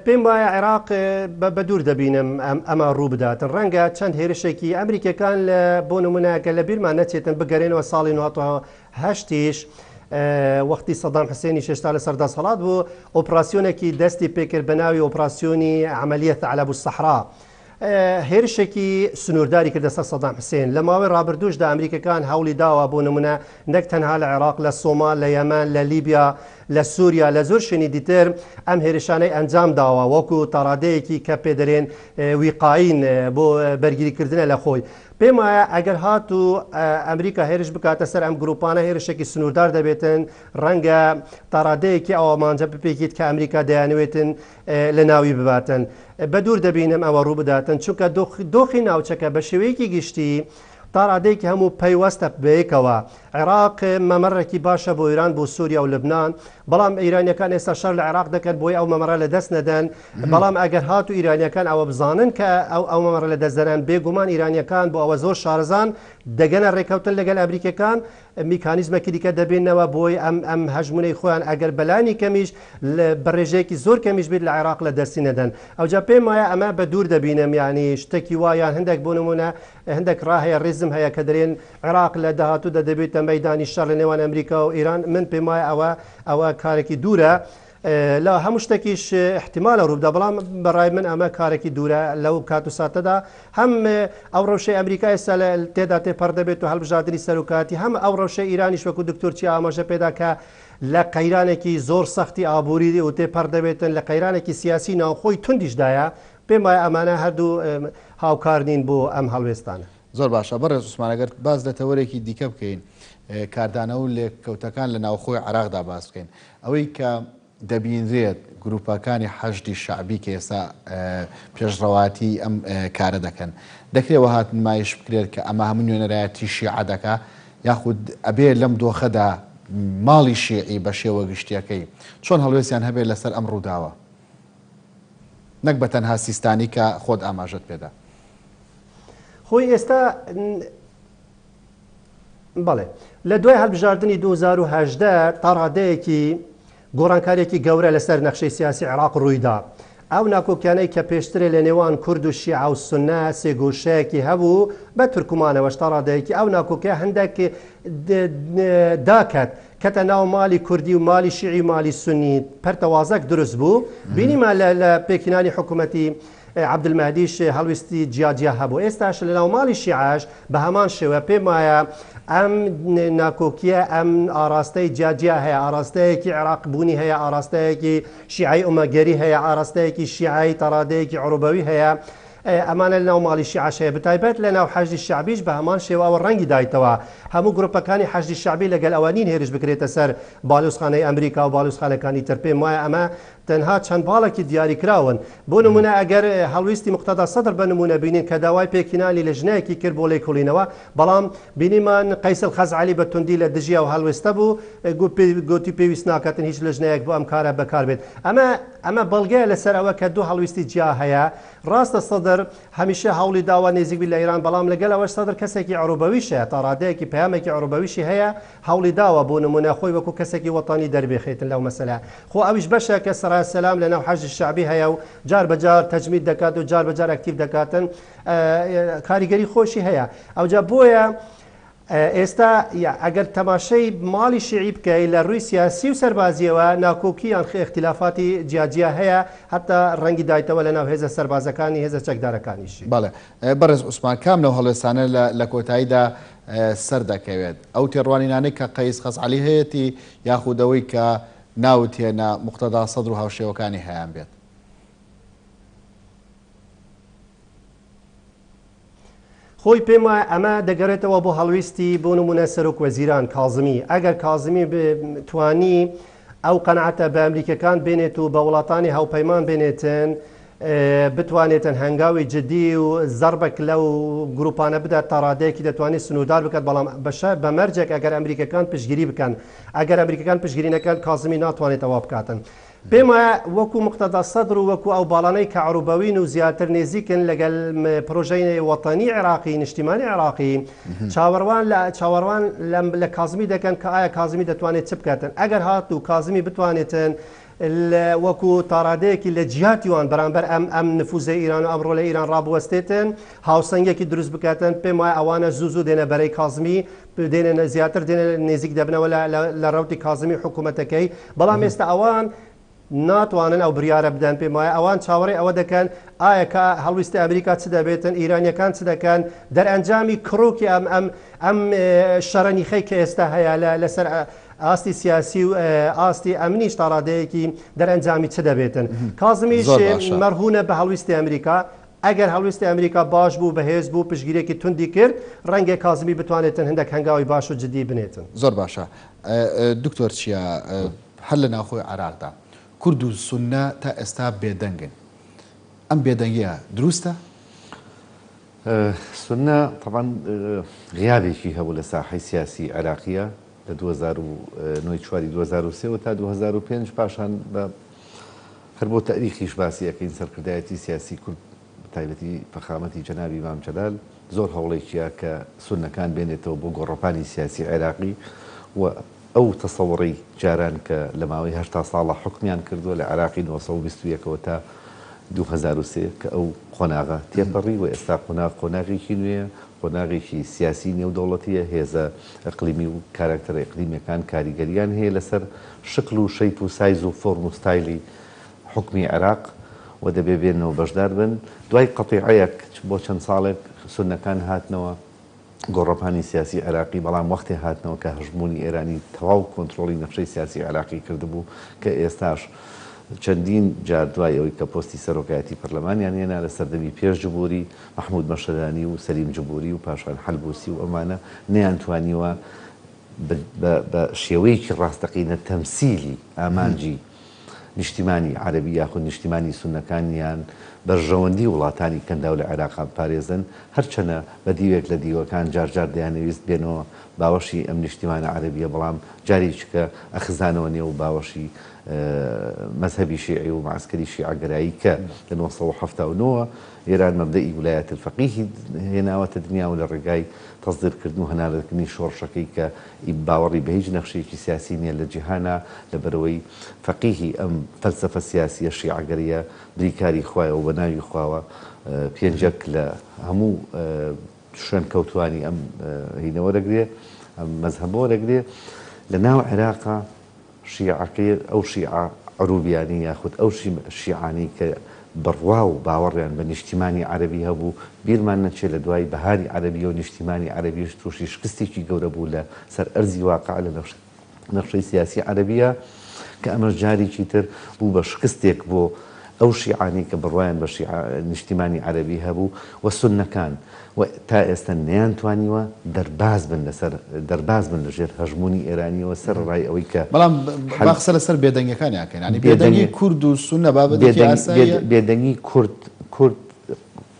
پێم وایە عێراق بە دوور دەبینم ئەمە ڕوو بداتن. ڕەنگە چەند هێرشێکی ئەمریکەکان بۆ نمونەکە لە بیرمان نەچێتن بگەڕێنەوە ساڵی 1970 وەختی سەدام حوسێنی شێشتا لە سەردەسەڵات بوو ئۆپراسیۆنێکی دەستی پێکرد بە ناوی ئۆپراسیۆنی عەمەلیەت ثەعلەب السەحرا، هێرشێکی سنوورداری کردە سەر سەدام حوسێن. لە ماوەی ڕابردووشدا ئەمریکەکان هەوڵی داوە بۆ نمونە نەک تەنها لە عێراق، لە سۆمال، لە یەمەن، لە لیبیا، لە سووریا، لە زۆر شوێنی دیتر ئەم هێرشانەی ئەنجام داوە وەکو تاڕادەیەکی کە پێدەرێن ویقاین بۆ بەرگریکردنە لە خۆی. پێم وایە ئەگەر هاتو ئەمریکا هێرش بکاتە سەر ئەم گروپانە هێرشێکی سنووردار دەبێتن، ڕەنگە تاڕادەیەکی ئەوەمانجە بپێکیت کە ئەمریکا دەیانوێتن لە ناوی بباتن. بە دوور دەبینم ئەوە ڕوو بداتن، چونکە دۆخی ناوچەکە بە شێوەیەکی گشتی تا ڕادەیەکی هەموو پەیوەستە بەیەکەوە عێراق مەمەڕێکی باشە بۆ ئیران بۆ سووریا و لبنان بەڵام ئیرانیەکان ئێستا شەر لە عێراق دەکەن بۆی ئەو مەمەڕە لە دەست نەدەن بەڵام ئەگەر هاتو ئیرانیەکان ئەوە بزانن کە ئەو مەمەڕە لە دەستدەران بێگومان ئیرانیەکان بۆ ئەوە زۆر شارەزان دەگەنە ڕێکەوتن لەگەل ئەمریکەکان میکانیزمێکی دیکە دەبێنەوە بۆی ئەم هەژمونەی خۆیان ئەگەر بەلانی کەمیش بەڕێژەیەکی زۆر کەمیش بێت لە عێراق لە دەستی نەدەن ئەوجا پێم وایە ئەمە بە دوور دەبینم یعنی شتێکی وایان هەندێک بۆ نمونە هەندێک ڕاهەیە ڕێزم هەیە کە دەرێن عێراق لە داهاتوودا دەبێتە مەیدانی شەڕ لە نێوان ئەمریکا و ئیران من پێم وایە ئەوە کارێکی دوورە لە هەموو شتێکیش احتیمالە ڕوودا بەڵام بەڕای من ئەمە کارێکی دوورە لەو کات و ساتەدا هەم ئەو ڕەوشەی ئەمریکا ئێستا تێدا تێپەر دەبێت و هەڵبژاردننی سەرۆکاتی هەم ئەو ڕەوشە ئیرانیش وەکو دکتۆرچی ئاماژە پێدا کە لە قەیرانێکی زۆر سەختی ئابووری و تێپەر دەبێتن لە قەیرانێکی سیاسی ناوخۆی توندیشدایە پێم وایە ئەمانە هەردوو هاوکار نین بۆ ئەم هەڵوێستانە. زۆر باشە بەڕێز عوسمانەگەر باز لە تەوەرێکی دیکە بکەین کاردانە و لێککەوتەکان لە ناوخۆی عێراقدا باس بکەین ئەوەی کە دەبینرێت گروپەکانی حەشدی شعبی کە ئێستا پێشڕەواتی ئەم کارە دەکەن دەکرێت وەهات نمایش بکرێت کە ئەمە هەموو نوێنەرایەتی شیعە دەکا یاخود ئەبێ لەم دۆخەدا ماڵی شیعی بە شێوە گشتیەکەی چۆن هەڵوێستیان هەبێت لەسەر ئەم ڕووداوە نەک بە تەنها سیستانی کە خۆت ئاماژت پێدا خۆی ئێستا بەڵێ لە دوای هەڵبژاردننی 2010 تا ڕادەیەکی گۆڕانکارێکی گەورە لەسەر نەخشەی سیاسی عێراق ڕوویدا ئەو ناکۆکیانەی کە پێشترێ لە نێوان کورد و شیعە و سونە سێگۆشەیەکی هەبوو بە تورکمانەوەش تا ڕادەیەکی ئەو ناکۆکیە هەندێک داکات کەتە ناو مالی کوردی و مالی شیعی مالی سنی پەرتەوازەك دروست بوو بینیمە لە پێکینانی حکوومەتی عەبدولمەهدیش هەڵویستی جیاجیا هەبوو ئێستاش لە ناو ماڵی شیعەش بە هەمان شێوە پێم وایە ئەم ناکۆکیە ئەم ئاراستەی جیاجیا هەیە ئاراستەیەکی عێراق بوونی هەیە ئاراستەیەکی شیعی ئومەگەری هەیە ئاراستەیەکی شیعی تەڕادەیەکی عروبەوی هەیە ئەمانە لە ناو ماڵی شیعەیە بتایبەت لە ناو حەشدی شعبیش بە هەمان شێواوە ڕەنگی دایتەوە هەموو گروپەکانی حەشدی شعبی لەگەل ئەوانین هێرش بکرێتە سەر باڵوسخانەی ئەمریکا و باڵوسخانەکانی تر پێم وایە ئەمە تەنها چەند باڵێکی دیاریکراون بۆ نمونە ئەگەر هەڵویستی مقتەدا سەدر بە نمونە بینین کە داوای پێکینانی لە ژنەیەکی کرد بۆ لێکۆڵینەوە بەڵام بینیمان قەیسل خەزعەلی بە توندی لە دژیا و هەڵوێستە بوو گوتی پێویست ناکاتن هیچ لە ژنەیەک بۆ ئەم کارە بەکار بێت ئەمە بەڵگەیە لەسەر ئەوە کە دوو هەڵویستی جیا هەیە ڕاستە سەدر هەمیشە هەوڵی داوا نێزیک لە ئیران بەڵام لەگەل ئەوەش سەدر کەسێکی عروبەویشە تا ڕادەیەکی پەیامێکی عروبەویشی هەیە هەوڵی داوە بۆ نمونە خۆی وەکو کەسێکی وەتانی دەربێخێتن لەو مەسەلە خۆ ئەویش بەشە کە سەرای سەلام لە ناو حەشدی شعبی هەیە و جار بەجار تەجمید دەکات و جار بەجار ئەکتیڤ دەکاتن کاریگەری خۆشی هەیە ئەوجا بۆیە ئێستا ئەگەر تەماشەی ماڵی شیعی بکەیت لە ڕووی سیاسی و سەربازیەوە ناکۆکییان اختلافاتی جیاجیا هەیە حتا ڕەنگی دایتەوە لە ناو هێزە سەربازەکانی هێزە چەکدارەکانیشی بەڵێ بەڕێز عوسمان کام لەو هەڵوێستانە لە کۆتاییدا سەر دەکەوێت ئەو تێڕوانینانەی کە قەیس خەزعەلی هەیەی یاخودەوەی کە ناوتێنە مقتەدا سەدر و هاوشێوەکانی هەیان بێت خۆی پێم وایە ئەمە دەگەڕێتەوە بۆ هەڵویستی بۆ نمونە سەرۆک وەزیران کاظمی ئەگەر کاظمی توانی ئەو قەنعەتە بە ئەمریکەکان بێنێت و بە وڵاتانی هاوپەیمان بێنێتن بتوانێتن هەنگاوی جدی و زەربەك لەو گروپانە بدات تا ڕادەیەکی دەتوانێت سنوودار بکات بەڵام بە مەرجێک ئەگەر ئەمریکەکان پشتگیری بکەن ئەگەر ئەمریکەکان پشتگیری نەکەن کاظمی ناتوانێت ئەوە بکاتن پێم وایە وەکو مقتەدا سەدر و وەکو ئەو باڵانەی کە عروبەوین و زیاتر نێزیکن لەگەل پرۆژەی وەتانی عێراقی نیشتیمانی عێراقی چاوەڕوان لە کاظمی دەکەن کە ئایا کاظمی دەتوانێت چ بکاتن ئەگەر هات و کاظمی بتوانێتن وەکو تاڕادەیەکی لە جیاتیوان بەرامبەر ئەم نفوزە ئیران و ئەمڕۆ لە ئیران ڕابوەستێتن هاوسەنگێکی دروست بکاتن پێم وایە ئەوانە زوو دێنە بەرەی کاظمی دێنە زیاتر دێنە نێزیک دەبنەوە لە ڕەوتی کاظمی حکوومەتەکەی بەڵام ئێستا ئەوان ناتوانن ئەو بریارە بدەن پێم وایە ئەوان چاوەڕێ ئەوە دەکەن ئایا کە هەڵویستی ئەمریکا چ دەبێتن ئیرانیەکان چ دەکەن دەرئەنجامی کڕۆکی ئەم شەڕەنیخەی کە ئێستا هەیە لەسەر ئاستی سیاسی و ئاستی ئەمنیش تا ڕادەیەکی دەرئەنجامی چ دەبێتن کاظمیش مەرهونە بە هەڵویستی ئەمریکا ئەگەر هەڵویستی ئەمریکا باش بوو بەهێز بوو پشگیرێکی توندی کرد ڕەنگە کاظمی بتوانێتن هەندێک هەنگاوی باش و جدی بنێتن زۆر باشە دکتۆر چییە هەر لە ناوخۆی عێراقدا کورد و سونە تا ئێستا بێدەنگن ئەم بێدەنگیە دروستە؟ سنة طبعا غيابێکی هەبوو لە ساحەی سیاسی عێراقیە لە 2003 تا 2005 پاشان هەر بۆ تاریخیش باسی ئەەکەین سەرکردایەتی سیاسی کورد تایبەتی فەخامەتی جەنابی مام جەلال زۆر هەوڵێکیە کە سونەکان بێنێتەوە بۆ گۆڕەپانی سیاسی عێراقی و ئەو تەسەوڕی جاران کە لە ماوەی 8 ساڵە حکمیان کردووە لە عێراقی 1920ەوە تا 2003 کە ئەو قۆناغا تێپەڕی و ئێستا قۆناغێکی نوێیە قۆناغێکی سیاسی نێودەوڵەتیە هێزە ئەقلیمی و کاراکتەرە ئەقلیمیەکان کاریگەریان هەیە لەسەر شکل و شەیپ و سایز و فۆرم و ستایلی حکمی عێراق و دەبێ بێنەوە بەشدار بن دوای قەتیعەیەک بۆ چەند ساڵێک سونەکان هاتنەوە گۆڕەپانی سیاسی عێراقی بەڵام وەختێ هاتنەوە کە هەژمونی ئێرانی تەواو کۆنتترۆلی نەخشەی سیاسی عێراقی کردبوو کە ئێستاش چەندین جار دوای ئەوەی کە پۆستی سەرۆکایەتی پەرلەمانیان هێنا لە سەردەمی پێش جبووری مەحموود مەشەدانی و سەلیم جبووری و پاشان حەلبوسی و ئەمانە نەیانتوانیوە بە شێوەیەکی ڕاستەقینە تەمسیلی ئامانجی نیشتیمانی عەرەبی یاخود نیشتیمانی سونەکانیان بەرژەوەندی وڵاتانی کەندا و لە عێراقا پارێزن هەرچەنە بە دیوێک لە دیوەکان جارجار دەیانەویست بێنەوە باوەشی ئەم نیشتیمانە عەرەبیە بەڵام جارێککە ئەخزانەوە نێو باوەشی مەذهبی شیعی و معسکەری شیعەگەرایی کە لە 1970 ئێران مەبدەئی ویلایەت الفەقیهی هێناوەتە دنیا و لە ڕێگای تەصدیرکردن و هەناردەکردنی شۆڕشەکەی کە باوەڕی بە هیچ نەخشەیەکی سیاسی نییە لە جیهانە لەبەرەوەی فەقیهی ئەم فەلسەفە سیاسیە شیعەگەریە بریکاری خوایە و بە ناوی خواوە پێنجەک لە هەموو شوێن کەوتوانی ئەم هینەوە دەگرێ ئەم مەذهبەوە دەگرێ لە ناو عێراقا شیعەکەی ئەو شیعە عروبیانی یاخود ئەو شیعانی کە بڕوا و باوەڕیان بە نیشتیمانی عەرەبی هەبوو بیرمان نەچێت لە دوای بەهاری عەرەبی و نیشتیمانی عەرەبیش تووشی شکستێکی گەورە بوو لە سەر ئەرزی واقع لە نەخشەی سیاسی عەرەبیە کە ئەمەش جارێکی تر بوو بە شکستێک بۆ ئەو شیعانی کە بڕوایان بە نیشتیمانی عەرەبی هەبوو و سونەکان و تا ئێستا نەیانتوانیوە دەرباز بن لەژێر هەژمونی ئێرانیەوە سەر ڕای ئەوەی کە بەڵام باخسە لەسەر بێدەنگەکانیاکەن ینی بێدەنگی کورد و سونە بابەتێکی ئاساییە بێدەنگی کورد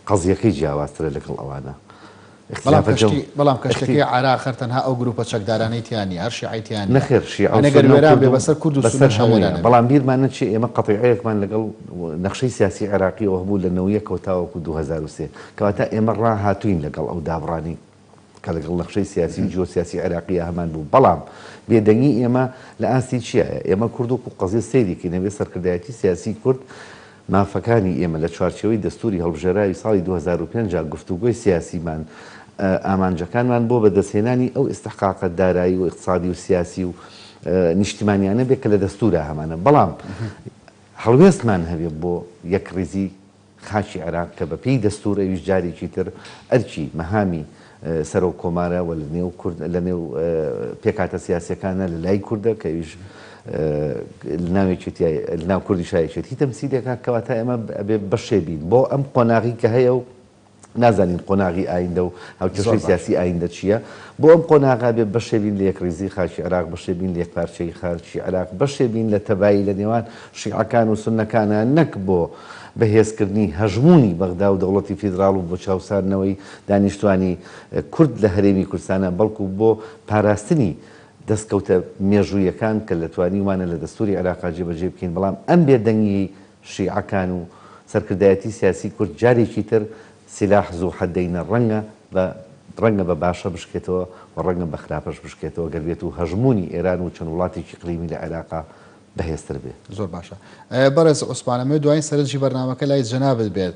قەزیەکەی جیاوازترە لەگەڵ ئەوانە بەڵام کەشتەکەی عێراق تەنها ئەو گروپە چەکدارانەی تیانی هەر شیعیتیان نەخێر شیعەگەر بێ بەسەر کورد و سونە شەمولانە بەڵام بیرمان نەچێ ئێمە قەتیعەیەکمان لەگەڵ نەخشەی سیاسی عێراقیەوە هەبوو لە 1990 تاوەکو 2003 کەواتە ئێمە ڕاهاتووین لەگەڵ ئەو دابڕانی کە لەگەڵ نەخشەی سیاسی و جیۆسیاسی عێراقیە هەمان بوو بەڵام بێدەنگی ئێمە لە ئاستی چییە ئێمە کورد و قەزیە سەیرێکی نەبێ سەرکردایەتی سیاسی کورد مافەکانی ئێمە لە چوارچێوەی دەستوری هەڵبژێرایی ساڵی 2005 گفتوگۆی سیاسیمان ئامانجەکانمان بۆ بەدەستهێنانی ئەو ئستحقاقە دارایی و اقتصادی و سیاسی و نیشتیمانیانە بێت کە لە دەستورە هەمانە بەڵام هەڵوێستمان هەبێت بۆ یەک ڕێزی خاچی عێراق کە بە پێی دەستور ئەویش جارێکی تر ئەرکی مەهامی سەر و کۆمارە و لە نێو پێکاتە سیاسەکانە لە لای کووردە کە ئەویش ناو کوردی شایەتی تەمسیلێکا کەواتە ئێمە ئەبێ بەشێبین بۆ ئەم قۆناغی کە هەیە و نازانین قۆناغی ئایندە و هاوکێشەی سیاسی ئایندە چییە بۆ ئەم قۆناغا بێ بەشێبین لە یەکڕێزی خاچی عێراق بەشێبین لە یەک پارچەی خارچی عێراق بەشێبین لە تەبایی لە نێوان شیعەکان و سونەکانە نەک بۆ بەهێزکردنی هەژمونی بەغدا و دەوڵەتی فیدراڵ و بۆ چاوساردنەوەی دانیشتوانی کورد لە هەرێمی کوردستانە بەڵکو بۆ پاراستنی دەستکەوتە مێژوویەکان کە لە توانیوانە لە دەستوری عێراقا جێبەجێ بکەین بەڵام ئەم بێدەنگی شیعەکان و سەرکردایەتی سیاسی کورد جارێکی تر سلاح زوو حەدەینە ڕەنگە بە باشە بشکێتەوە و ڕەنگە بە خراپەش بشکێتەوە گەربێت و هەژمونی ئێران و چەند وڵاتێکی قلیمی لە عێراقا بەهێزتر بێت زۆر باشە بەڕێز عوسمانەمە دوای سەرنجی بەرنامەکە لای جەنابەت بێت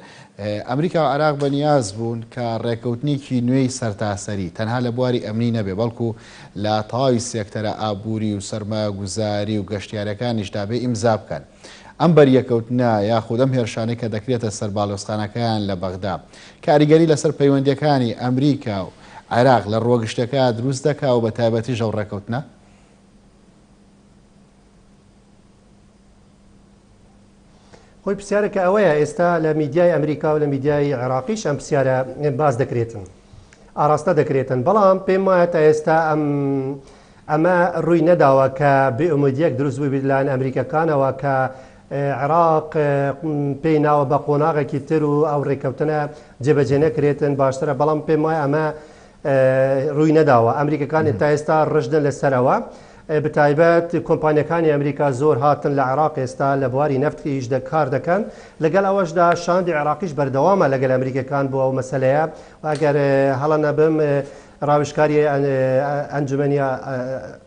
ئەمریکا و عێراق بەنیاز بوون کە ڕێکەوتنێکی نوێی سەرتاسەری تەنها لە بواری ئەمنی نەبێ بەڵکو لە تەواوی سێکتەرە ئابووری و سەرمایەگوزاری و گەشتیارەکانیشدا بێ ئیمزا بکەن ئەم بەریەکەوتنە یاخود ئەم هێرشانەی کە دەکرێتە سەر باڵۆستخانەکەیان لە بەغدا کاریگەری لەسەر پەیوەندیەکانی ئەمریکا و عێراق لە ڕۆگشتەکە دروست دەکا و بە تایبەتی ژەو ڕێکەوتنە خۆی پرسیارەکە ئەوەیە ئێستا لە میدیای ئەمریکا و لە میدیای عێراقیش ئەم پرسیارە باز دەکرێتن ئاراستە دەکرێتن بەڵام پێم وایە تا ئێستا ئەمە ڕووی نەداوە کە بێئومێدیەک دروست بووی لەلایەن ئەمریکەکانەوە کە عراق پێی ناوە بە قۆناغێکی تر و ئەو ڕێکەوتنە جێبەجێ نەکرێتن باشترە بەڵام پێم وایە ئەمە ڕووی نەداوە ئەمریکەکان تا ئێستا ڕژدن لەسەرەوە بتایبەت کۆمپانیەکانی ئەمریکا زۆر هاتن لە عراق ئێستا لە بواری نەفتیش کار دەکەن لەگەڵ ئەوەشدا شاندی عراقیش بەردەوامە لەگەل ئەمریکەکان بۆ ئەو مەسەلەیە ئەگەر هەڵە نەبم ڕاوشکاری ئەنجومەنی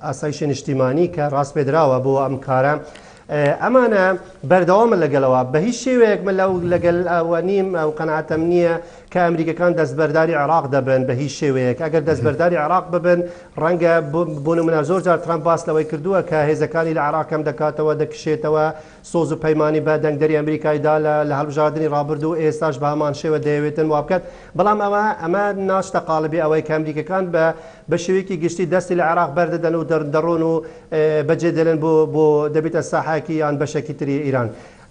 ئاسایشی نیشتیمانی کە ڕاست پێدراوە بۆ ئەم کارە ئەمانە بەردەوامە لەگەڵەوە بە هیچ شێوەیەک من لەگەڵ ئەوە نیم ئەو قەنەعەتم نییە کە ئەمریکەکان دەستبەرداری عراق دەبن بە هیچ شێوەیەک ئەگەر دەستبەرداری عراق ببن ڕەنگە بۆ نمونە زۆر جار ترامپ باس لەوەی کردووە کە هێزەکانی لە عراقم دەکاتەوە دەکشێتەوە سۆز و پەیمانی بە دەنگدەری ئەمریکایدا لە هەڵبژاردننی ڕابردوو ئێستاش بە هەمان شێوە دەیەوێتن وا بکات بەڵام ئەمە ناشتە قالبی ئەوەی کە ئەمریکەکان بە شێوەیەکی گشتی دەستی لە عراق بەردەدەن و دەڕۆن و بەجێ دەلێن بۆ دەبێتە ساحاکی یان بەشێکی تری ئیران.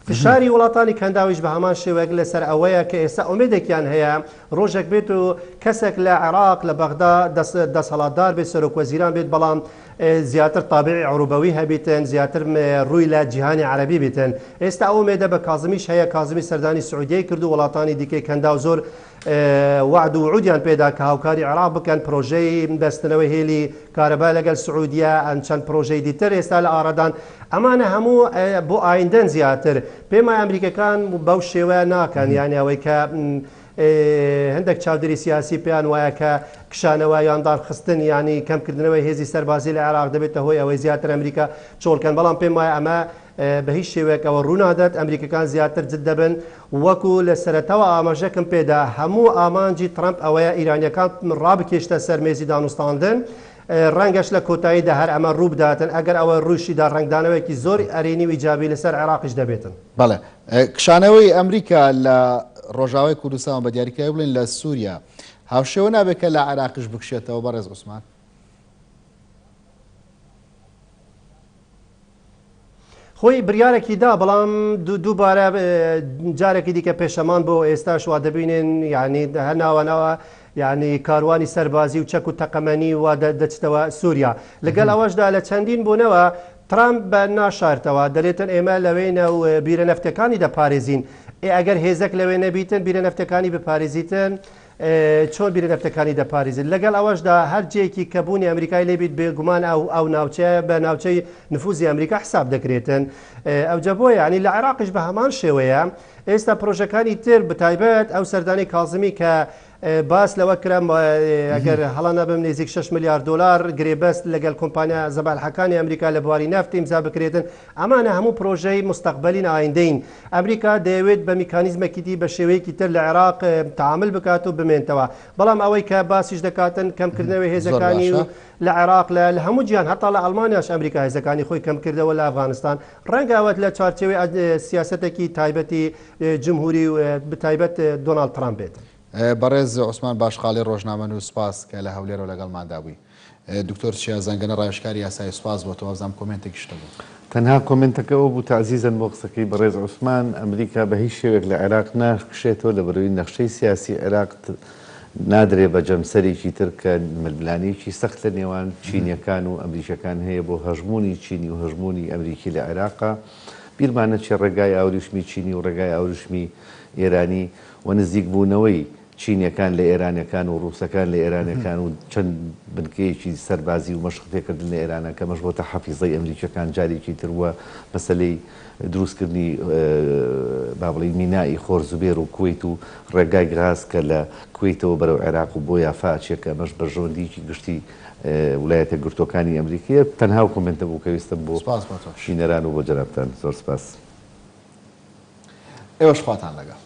فشاری وڵاتانی کەنداویش بە هەمان شێوەیەک لەسەر ئەوەیە کە ئێستا ئومێدێکیان هەیە ڕۆژێک بێت و کەسێک لە عێراق لە بەغدا دەسەڵاتدار بێت سەرۆکوەزیران بێت بەڵام زیاتر تابعی عروبەوی هەبیتن زیاتر ڕووی لە جیهانی عەرەبی بیتن ئێستا ئەو ئومێدە بە کازمیش هەیە کازمی سەردانی سعودیەی کرد و وڵاتانی دیکەی کەنداو زۆر وعد و وعودیان پێدا کە هاوکاری عێراق بکەن پرۆژەی بەستنەوەی هێلی کارەبا لەگەڵ سعودیە چەند پرۆژەی دیتر ئێستا لە ئاڕادان ئەمانە هەموو بۆ ئایندەن زیاتر پێم وایە ئەمریکەکان بەو شێوەیە ناکەن یانی ئەوەی کە هەندێک چاودێری سیاسی پێیان وایە کە کشانەوە یاندار خستن ینی کەمکردنەوەی هێزی سەربازی لە عێراق دەبێتە هۆی ئەوەی زیاتر ئەمریکا چۆڵکەن بەڵام پێم وایە ئەمە بە هیچ شێوەیەکەوە ڕوونادات ئەمریکەکان زیاتر جد دەبن وەکو لە سەرەتاوە ئاماژەکەم پێدا هەموو ئامانجی ترامپ ئەوەیە ئیرانیەکان ڕابکێشتە سەر مێزی دانوستاندن ڕەنگەش لە کۆتاییدا هەر ئەمە ڕوو بداتن ئەگەر ئەوە ڕووشیدا ڕنگدانەوەیکی زۆر ئەرێنی و ئیجابی لەسەر عێراقیش دەبێتن. بەڵێ کشانەوەی ئەمریکا لە ڕۆژاوای کوردستان بە دیاریکراوی بڵێن لە سووریا هاوشێوە نابێت کە لە عێراقیش بکشێتەوە بەڕێز عوسمان. خۆی بریارێکی دا بەڵام دووبارە جارێکی دیکە پێشەمان بۆ ئێستاش وا دەبینێن یعنی هەناوەنەوە یعنی کاروانی سەربازی و چەک و تەقەمەنی وا دەچتەوە سووریا لەگەڵ ئەوەشدا لە چەندین بوونەوە ترامپ بە ناشارتەوە دەلێتن ئێمە لەوێنە و بیرە نەفتەکانی دەپارێزین ئەگەر هێزەک لەوێ نەبیتن بیرە نەفتەکانی بپارێزیتن چۆن بیرە نەفتەکانی دەپارێزن لەگەڵ ئەوەشدا هەر جێکی کەبوونی ئەمریکای لێبیت بێگومان ئەو ناوچەیە بە ناوچەی نفوزی ئەمریکا حساب دەکرێتن ئەوجە بۆ ینی لە عێراقیش بە هەمان شێوەیە ئێستا پرۆژەکانی تر بتایبەت ئەو سەردانی کازمی کە باس لەوە کرام ئەگەر هەڵا نەبم نێزیک 6 میلیارد دلار گرێبەست لەگەڵ کۆمپانیا زەبالحەکانی ئەمریکا لە بواری نەفت ئیمزا بکرێتن ئەمانە هەموو پرۆژەی مستەقبەلین ئایندەین ئەمریکا دەیەوێت بە میکانیزمێکی دی بە شێوەیەکی تر لە عێراق تعامل بکات و بمێنتەوە بەڵام ئەوەی کە باسیش دەکاتن کەمکردنەوەی هێزەکانی و لە عێراق لە هەموو جیان هەتا لە ئەڵمانیاش ئەمریکا هێزەکانی خۆی کەم کردەوە لە ئەفغانستان ڕەنگەوەت لە چارچەوەی سیاسەتێکی تایبەتی جمهوری و بتایبەت دۆناڵد ترامپ بێت. بەڕێز عوسمان باشقاڵی ڕۆژنامە و سپاس کە لە هەولێرەوە لەگەڵماندا بووی. دکتۆر چیا زەنگەنە ڕاوێژکاری یاسای سوپاس بۆ تۆوازام کۆمنتێکی شتە بوو. تەنها کۆمنتەکەەوە بوو تعزیزن بۆ قسەکەی بەڕێز عوسمان ئەمریکا بە هیچ شێوێک لە عێراق ناکشێتەوە لە بەرەوەی نەخشەی سیاسی عێراق نادرێ بە جەمسەرێکی تر کە ململانەیەکی سەخت لە نێوان چینیەکان و ئەمریکەکان هەیە بۆ هەژمونی چینی و هەژمونی ئەمریکی لە عێراقا بیرمانە چێ ڕێگای ئاوریشمی چینی و ڕێگای ئاوریشمی ئێرانی و نزیک بوونەوەی چینیەکان لە ئێرانەکان و ڕووسەکان لە ئێرانەکان و چەند بنکەیەکی سەربازی و مەشقتێکردن لە ئێرانە کە مەش بۆتە حەفیزەی ئەمریکەکان جارێکی تروە مەسلەی دروستکردنی با بڵێ مینایی خۆرزوبێر و کوێیت و ڕێگای گاز کە لە کوێیتەوە بەرەو عێراق و بۆ یافاچێکە مەش بەژۆندیکی گشتی وڵایەتە گرتوەکانی ئەمریکیە تەنها کۆمنتە بوو کە ویستم بۆ شینەران و بۆ جەنابتان زۆر سپاس. ئێوەش خواتان لەگەڵ.